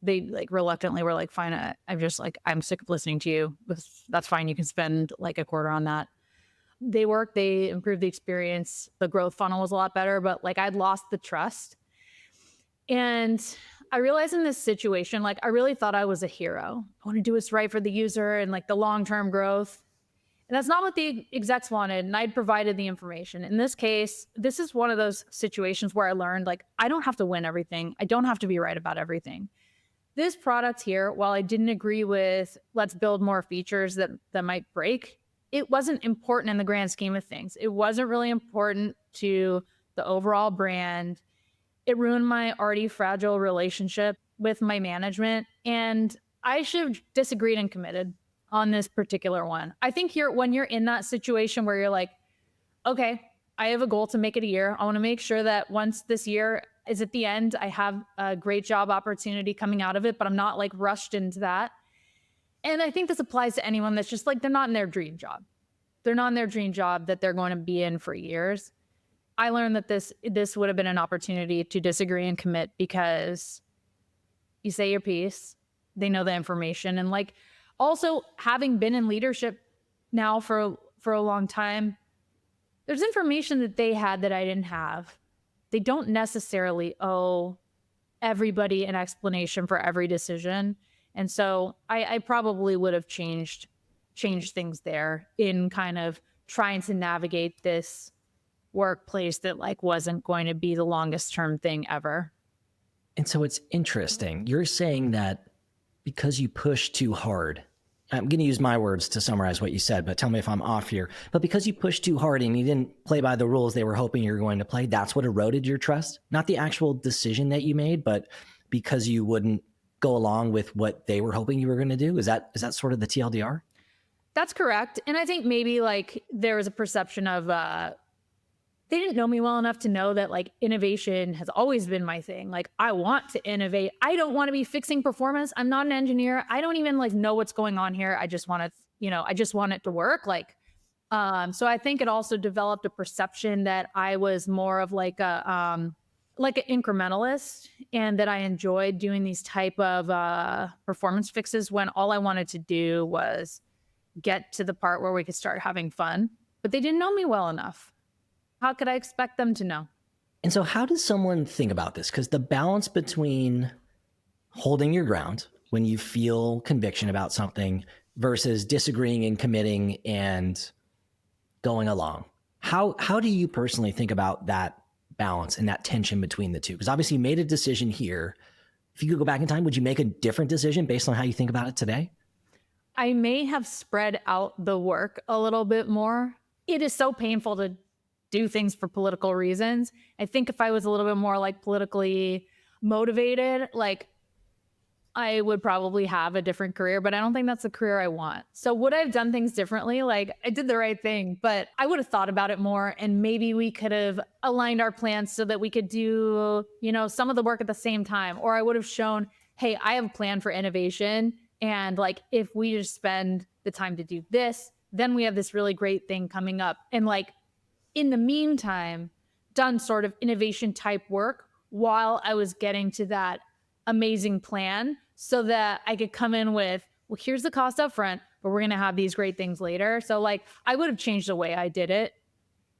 like reluctantly were like, fine. I'm sick of listening to you. That's fine. You can spend like a quarter on that. They worked, they improved the experience. The growth funnel was a lot better, but like I'd lost the trust. And I realized in this situation, like I really thought I was a hero. I want to do what's right for the user and like the long-term growth. And that's not what the execs wanted. And I'd provided the information. In this case, this is one of those situations where I learned like, I don't have to win everything. I don't have to be right about everything. This product here, while I didn't agree with let's build more features that might break, it wasn't important in the grand scheme of things. It wasn't really important to the overall brand. It ruined my already fragile relationship with my management. And I should have disagreed and committed on this particular one. I think when you're in that situation where you're like, okay, I have a goal to make it a year. I want to make sure that once this year is at the end, I have a great job opportunity coming out of it, but I'm not like rushed into that. And I think this applies to anyone that's just like, they're not in their dream job. They're not in their dream job that they're going to be in for years. I learned that this would have been an opportunity to disagree and commit because you say your piece, they know the information. And like also having been in leadership now for a long time, there's information that they had that I didn't have. They don't necessarily owe everybody an explanation for every decision. And so I probably would have changed things there in kind of trying to navigate this workplace that like wasn't going to be the longest term thing ever. And so it's interesting. You're saying that because you push too hard, I'm going to use my words to summarize what you said, but tell me if I'm off here. But because you pushed too hard and you didn't play by the rules they were hoping you were going to play, that's what eroded your trust? Not the actual decision that you made, but because you wouldn't go along with what they were hoping you were going to do? Is that sort of the TLDR? That's correct. And I think maybe like there was a perception of they didn't know me well enough to know that like innovation has always been my thing. Like I want to innovate. I don't want to be fixing performance. I'm not an engineer. I don't even like know what's going on here. I just want to, I just want it to work. So I think it also developed a perception that I was more of like an incrementalist, and that I enjoyed doing these type of performance fixes when all I wanted to do was get to the part where we could start having fun. But they didn't know me well enough. How could I expect them to know? And so how does someone think about this? Because the balance between holding your ground when you feel conviction about something versus disagreeing and committing and going along. How do you personally think about that balance and that tension between the two? Because obviously you made a decision here. If you could go back in time, would you make a different decision based on how you think about it today? I may have spread out the work a little bit more. It is so painful to do things for political reasons. I think if I was a little bit more like politically motivated, like I would probably have a different career, but I don't think that's the career I want. So would I have done things differently? Like I did the right thing, but I would have thought about it more, and maybe we could have aligned our plans so that we could do, some of the work at the same time. Or I would have shown, hey, I have a plan for innovation. And like, if we just spend the time to do this, then we have this really great thing coming up. And like, in the meantime, done sort of innovation type work while I was getting to that amazing plan, so that I could come in with, well, here's the cost up front, but we're going to have these great things later. So like I would have changed the way I did it.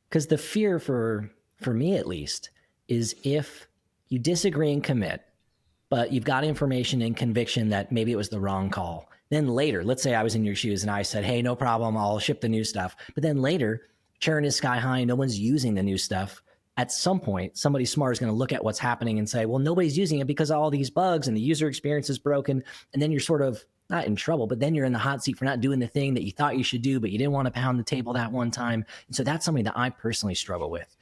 Because the fear for me at least is if you disagree and commit, but you've got information and conviction that maybe it was the wrong call. Then later, let's say I was in your shoes and I said, hey, no problem, I'll ship the new stuff. But then later, churn is sky high, no one's using the new stuff. At some point, somebody smart is going to look at what's happening and say, well, nobody's using it because of all these bugs and the user experience is broken. And then you're sort of not in trouble, but then you're in the hot seat for not doing the thing that you thought you should do, but you didn't want to pound the table that one time. And so that's something that I personally struggle with,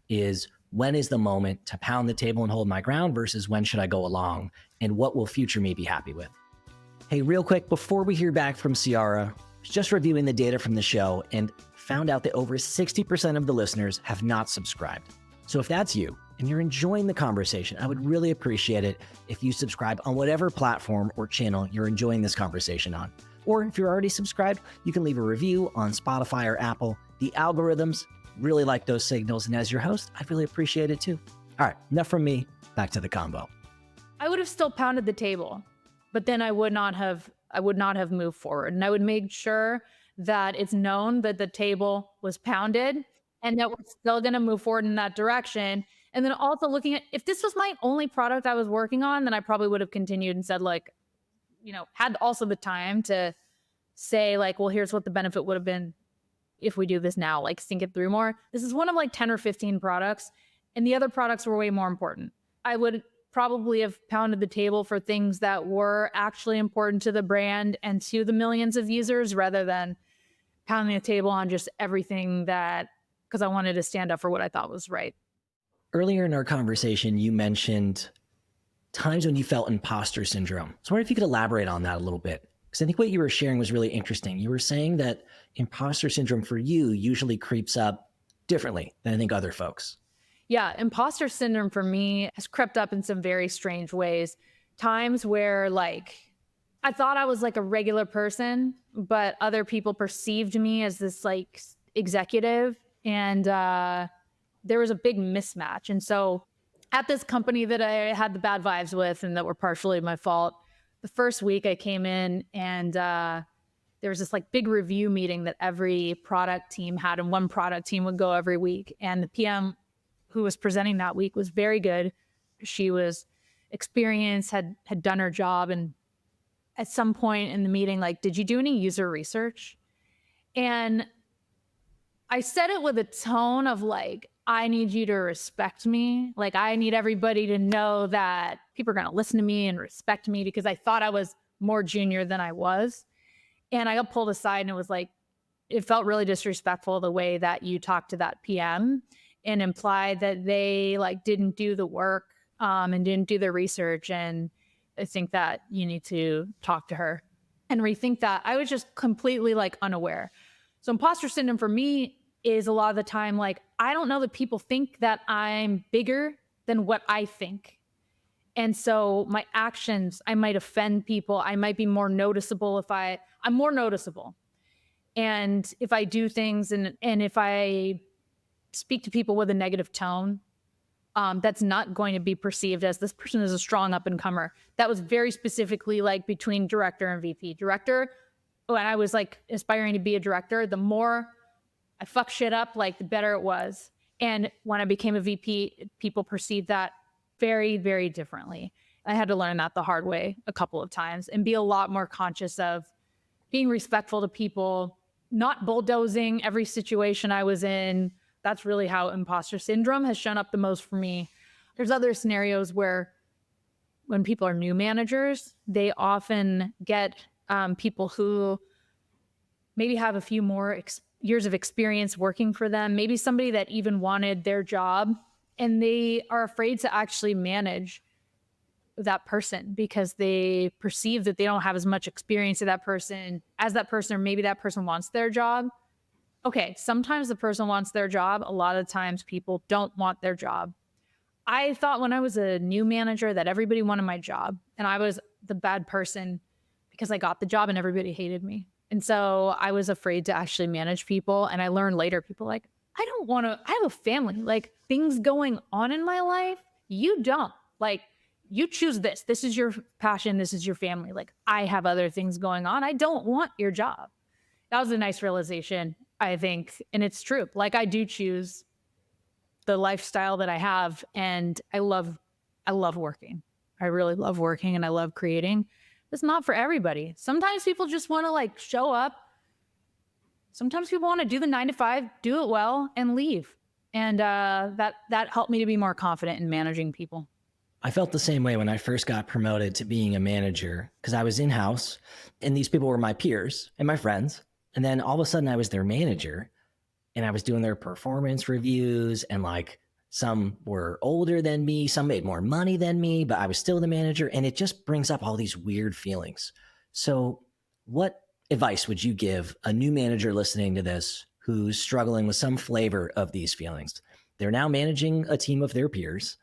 is when is the moment to pound the table and hold my ground versus when should I go along, and what will future me be happy with? Hey, real quick, before we hear back from Ciara, just reviewing the data from the show and found out that over 60% of the listeners have not subscribed. So if that's you and you're enjoying the conversation, I would really appreciate it if you subscribe on whatever platform or channel you're enjoying this conversation on. Or if you're already subscribed, you can leave a review on Spotify or Apple. The algorithms really like those signals. And as your host, I really appreciate it too. All right, enough from me. Back to the combo. I would have still pounded the table, but then I would not have moved forward. And I would make sure that it's known that the table was pounded and that we're still going to move forward in that direction. And then also looking at, if this was my only product I was working on, then I probably would have continued and said like, had also the time to say like, well, here's what the benefit would have been if we do this now, like think it through more. This is one of like 10 or 15 products, and the other products were way more important. I would probably have pounded the table for things that were actually important to the brand and to the millions of users, rather than pounding the table on just everything because I wanted to stand up for what I thought was right. Earlier in our conversation, you mentioned times when you felt imposter syndrome. So I wonder if you could elaborate on that a little bit, because I think what you were sharing was really interesting. You were saying that imposter syndrome for you usually creeps up differently than I think other folks. Yeah, imposter syndrome for me has crept up in some very strange ways. Times where like I thought I was like a regular person, but other people perceived me as this like executive, and there was a big mismatch. And so at this company that I had the bad vibes with and that were partially my fault, the first week I came in, and there was this like big review meeting that every product team had, and one product team would go every week. And the PM who was presenting that week was very good. She was experienced, had done her job. And at some point in the meeting, like, did you do any user research? And I said it with a tone of like, I need you to respect me. Like, I need everybody to know that people are going to listen to me and respect me, because I thought I was more junior than I was. And I got pulled aside and it was like, it felt really disrespectful the way that you talked to that PM and implied that they like didn't do the work and didn't do the research. And I think that you need to talk to her and rethink that. I was just completely like unaware. So imposter syndrome for me is a lot of the time like, I don't know that people think that I'm bigger than what I think. And so my actions, I might offend people. I might be more noticeable I'm more noticeable. And if I do things and if I speak to people with a negative tone, that's not going to be perceived as this person is a strong up and comer. That was very specifically like between director and VP. Director, when I was like aspiring to be a director, the more I fuck shit up, like the better it was. And when I became a VP, people perceived that very, very differently. I had to learn that the hard way a couple of times and be a lot more conscious of being respectful to people, not bulldozing every situation I was in. That's really how imposter syndrome has shown up the most for me. There's other scenarios where when people are new managers, they often get people who maybe have a few more years of experience working for them, maybe somebody that even wanted their job, and they are afraid to actually manage that person because they perceive that they don't have as much experience as that person, or maybe that person wants their job. Okay, sometimes the person wants their job. A lot of times people don't want their job. I thought when I was a new manager that everybody wanted my job and I was the bad person because I got the job and everybody hated me. And so I was afraid to actually manage people. And I learned later, people like, I have a family, like things going on in my life. You don't. Like, you choose this. This is your passion. This is your family. Like, I have other things going on. I don't want your job. That was a nice realization, I think. And it's true. Like, I do choose the lifestyle that I have. And I love working. I really love working and I love creating. It's not for everybody. Sometimes people just want to like show up. Sometimes people want to do the 9 to 5, do it well, and leave. And that helped me to be more confident in managing people. I felt the same way when I first got promoted to being a manager because I was in-house and these people were my peers and my friends. And then all of a sudden I was their manager and I was doing their performance reviews, and like some were older than me, some made more money than me, but I was still the manager. And it just brings up all these weird feelings. So what advice would you give a new manager listening to this who's struggling with some flavor of these feelings? They're now managing a team of their peers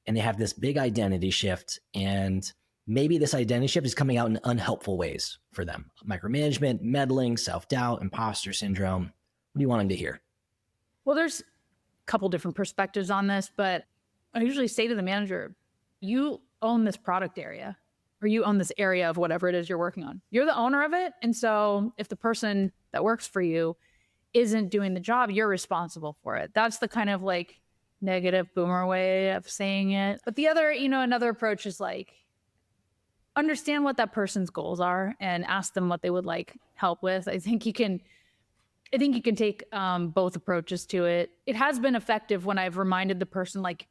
and they have this big identity shift, and maybe this identity shift is coming out in unhelpful ways for them. Micromanagement, meddling, self-doubt, imposter syndrome. What do you want them to hear? Well, there's a couple different perspectives on this, but I usually say to the manager, you own this product area, or you own this area of whatever it is you're working on. You're the owner of it. And so if the person that works for you isn't doing the job, you're responsible for it. That's the kind of like negative boomer way of saying it. But the other, another approach is like, understand what that person's goals are and ask them what they would like help with. I think you can take both approaches to it. It has been effective when I've reminded the person, like,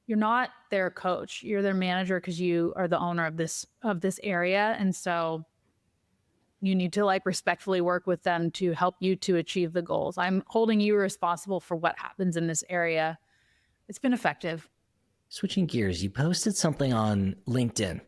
you're not their coach, you're their manager because you are the owner of this area. And so you need to like respectfully work with them to help you to achieve the goals. I'm holding you responsible for what happens in this area. It's been effective. Switching gears, you posted something on LinkedIn.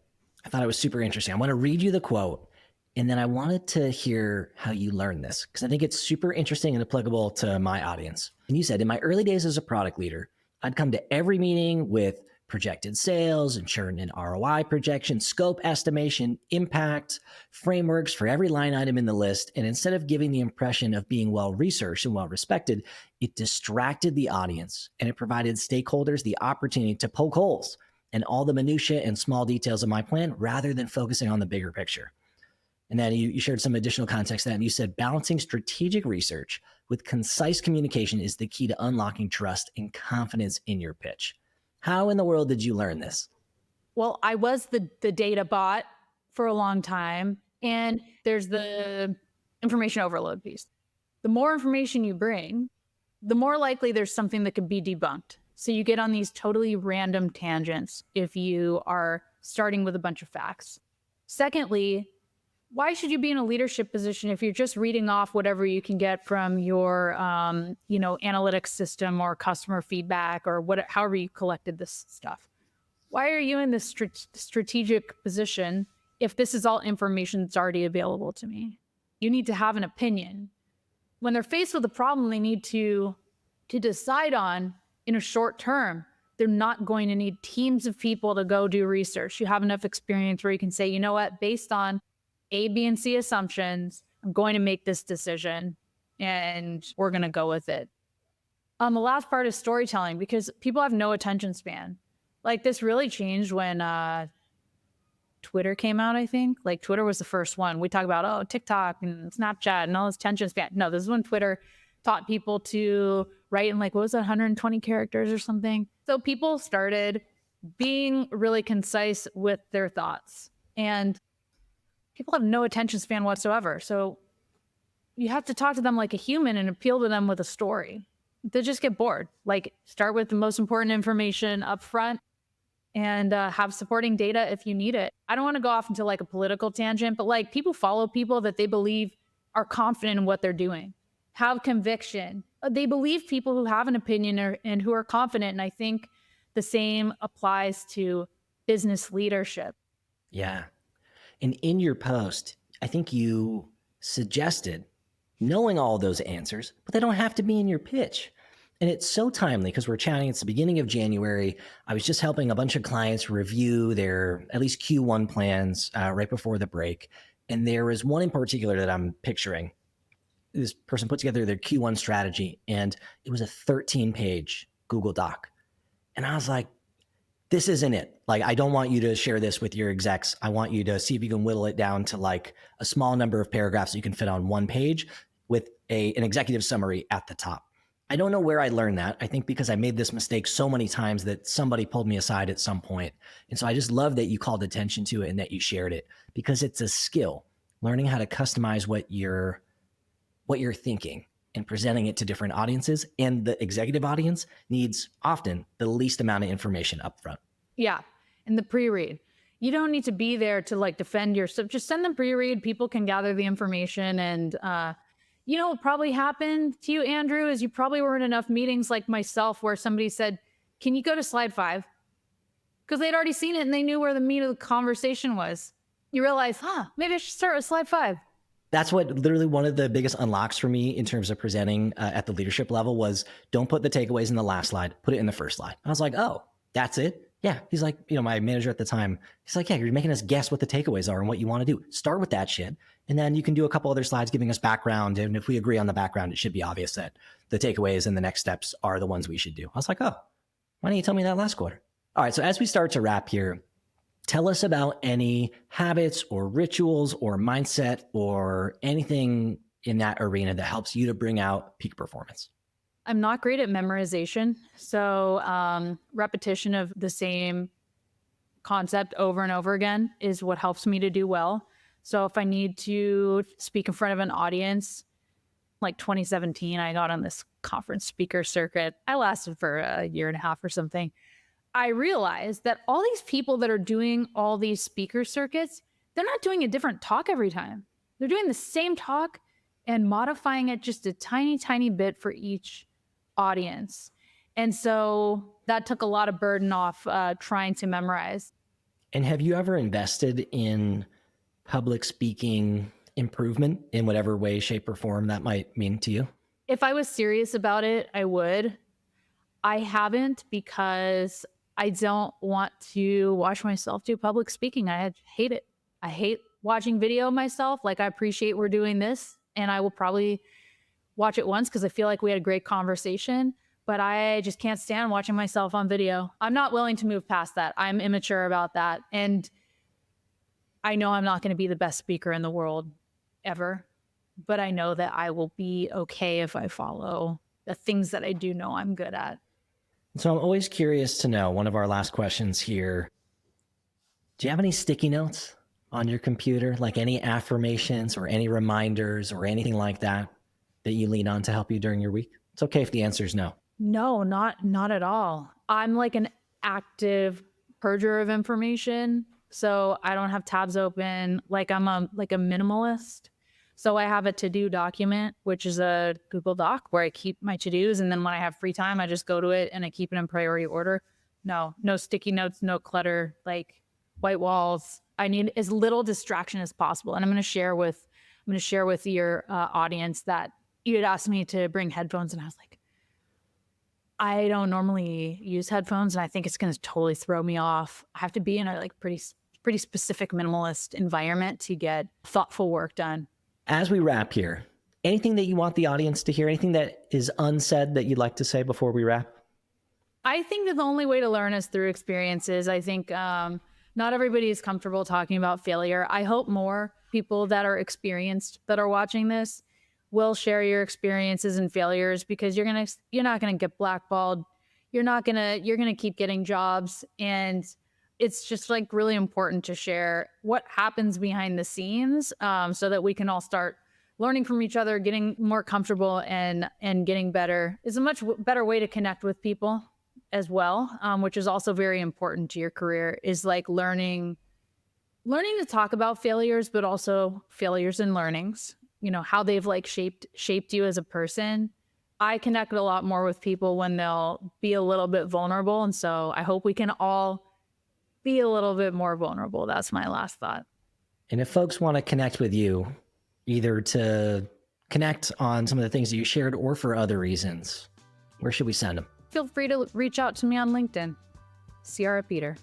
I thought it was super interesting. I want to read you the quote, and then I wanted to hear how you learned this because I think it's super interesting and applicable to my audience. And you said, in my early days as a product leader, I'd come to every meeting with projected sales and churn and ROI projection, scope estimation, impact, frameworks for every line item in the list. And instead of giving the impression of being well-researched and well-respected, it distracted the audience and it provided stakeholders the opportunity to poke holes in all the minutia and small details of my plan rather than focusing on the bigger picture. And then you shared some additional context to that, and you said balancing strategic research with concise communication is the key to unlocking trust and confidence in your pitch. How in the world did you learn this? Well, I was the data bot for a long time, and there's the information overload piece. The more information you bring, the more likely there's something that could be debunked. So you get on these totally random tangents if you are starting with a bunch of facts. Secondly, why should you be in a leadership position if you're just reading off whatever you can get from your, analytics system or customer feedback or however you collected this stuff? Why are you in this strategic position if this is all information that's already available to me? You need to have an opinion. When they're faced with a problem they need to decide on in a short term, they're not going to need teams of people to go do research. You have enough experience where you can say, you know what, based on A, B, and C assumptions, I'm going to make this decision and we're going to go with it. The last part is storytelling, because people have no attention span. Like, this really changed when Twitter came out, I think. Like, Twitter was the first one. We talk about, TikTok and Snapchat and all this attention span. No, this is when Twitter taught people to write in, like, what was that, 120 characters or something? So people started being really concise with their thoughts. And people have no attention span whatsoever. So you have to talk to them like a human and appeal to them with a story. They just get bored. Like, start with the most important information up front and have supporting data if you need it. I don't want to go off into like a political tangent, but like, people follow people that they believe are confident in what they're doing, have conviction. They believe people who have an opinion and who are confident. And I think the same applies to business leadership. Yeah. And in your post, I think you suggested knowing all those answers, but they don't have to be in your pitch. And it's so timely because we're chatting. It's the beginning of January. I was just helping a bunch of clients review their at least Q1 plans right before the break. And there was one in particular that I'm picturing. This person put together their Q1 strategy, and it was a 13-page Google Doc. And I was like, this isn't it. Like, I don't want you to share this with your execs. I want you to see if you can whittle it down to like a small number of paragraphs that you can fit on one page with an executive summary at the top. I don't know where I learned that. I think because I made this mistake so many times that somebody pulled me aside at some point. And so I just love that you called attention to it and that you shared it, because it's a skill, learning how to customize what you're thinking and presenting it to different audiences. And the executive audience needs often the least amount of information up front. Yeah. And the pre-read. You don't need to be there to like defend yourself. Just send them pre-read. People can gather the information. And what probably happened to you, Andrew, is you probably were in enough meetings like myself where somebody said, can you go to slide 5? Because they'd already seen it and they knew where the meat of the conversation was. You realize, maybe I should start with slide 5. That's what literally one of the biggest unlocks for me in terms of presenting at the leadership level was, don't put the takeaways in the last slide, put it in the first slide. I was like, oh, that's it? Yeah. He's like, my manager at the time, he's like, yeah, you're making us guess what the takeaways are and what you want to do. Start with that shit. And then you can do a couple other slides giving us background. And if we agree on the background, it should be obvious that the takeaways and the next steps are the ones we should do. I was like, oh, why didn't you tell me that last quarter? All right. So as we start to wrap here, tell us about any habits or rituals or mindset or anything in that arena that helps you to bring out peak performance. I'm not great at memorization. So repetition of the same concept over and over again is what helps me to do well. So if I need to speak in front of an audience, like 2017, I got on this conference speaker circuit. I lasted for a year and a half or something. I realized that all these people that are doing all these speaker circuits, they're not doing a different talk every time. They're doing the same talk and modifying it just a tiny, tiny bit for each audience. And so that took a lot of burden off trying to memorize. And have you ever invested in public speaking improvement in whatever way, shape, or form that might mean to you? If I was serious about it, I would. I haven't, because I don't want to watch myself do public speaking. I hate it. I hate watching video of myself. Like, I appreciate we're doing this, and I will probably watch it once because I feel like we had a great conversation, but I just can't stand watching myself on video. I'm not willing to move past that. I'm immature about that. And I know I'm not going to be the best speaker in the world ever, but I know that I will be okay if I follow the things that I do know I'm good at. So I'm always curious to know, one of our last questions here, do you have any sticky notes on your computer, like any affirmations or any reminders or anything like that that you lean on to help you during your week? It's okay if the answer is no. No, not at all. I'm like an active purger of information. So I don't have tabs open. Like I'm a minimalist. So I have a to-do document, which is a Google Doc where I keep my to-dos. And then when I have free time, I just go to it and I keep it in priority order. No sticky notes, no clutter, like white walls. I need as little distraction as possible. And I'm going to share with your audience that you had asked me to bring headphones, and I was like, I don't normally use headphones, and I think it's going to totally throw me off. I have to be in a like pretty specific minimalist environment to get thoughtful work done. As we wrap here, anything that you want the audience to hear, anything that is unsaid that you'd like to say before we wrap? I think that the only way to learn is through experiences. I think not everybody is comfortable talking about failure. I hope more people that are experienced that are watching this will share your experiences and failures, because you're not gonna get blackballed. You're gonna keep getting jobs, and it's just like really important to share what happens behind the scenes, so that we can all start learning from each other, getting more comfortable and getting better. Is a much better way to connect with people as well, which is also very important to your career, is like learning to talk about failures, but also failures and learnings, how they've like shaped you as a person. I connect a lot more with people when they'll be a little bit vulnerable. And so I hope we can all be a little bit more vulnerable. That's my last thought. And if folks want to connect with you, either to connect on some of the things that you shared or for other reasons, where should we send them? Feel free to reach out to me on LinkedIn. Ciara Peter.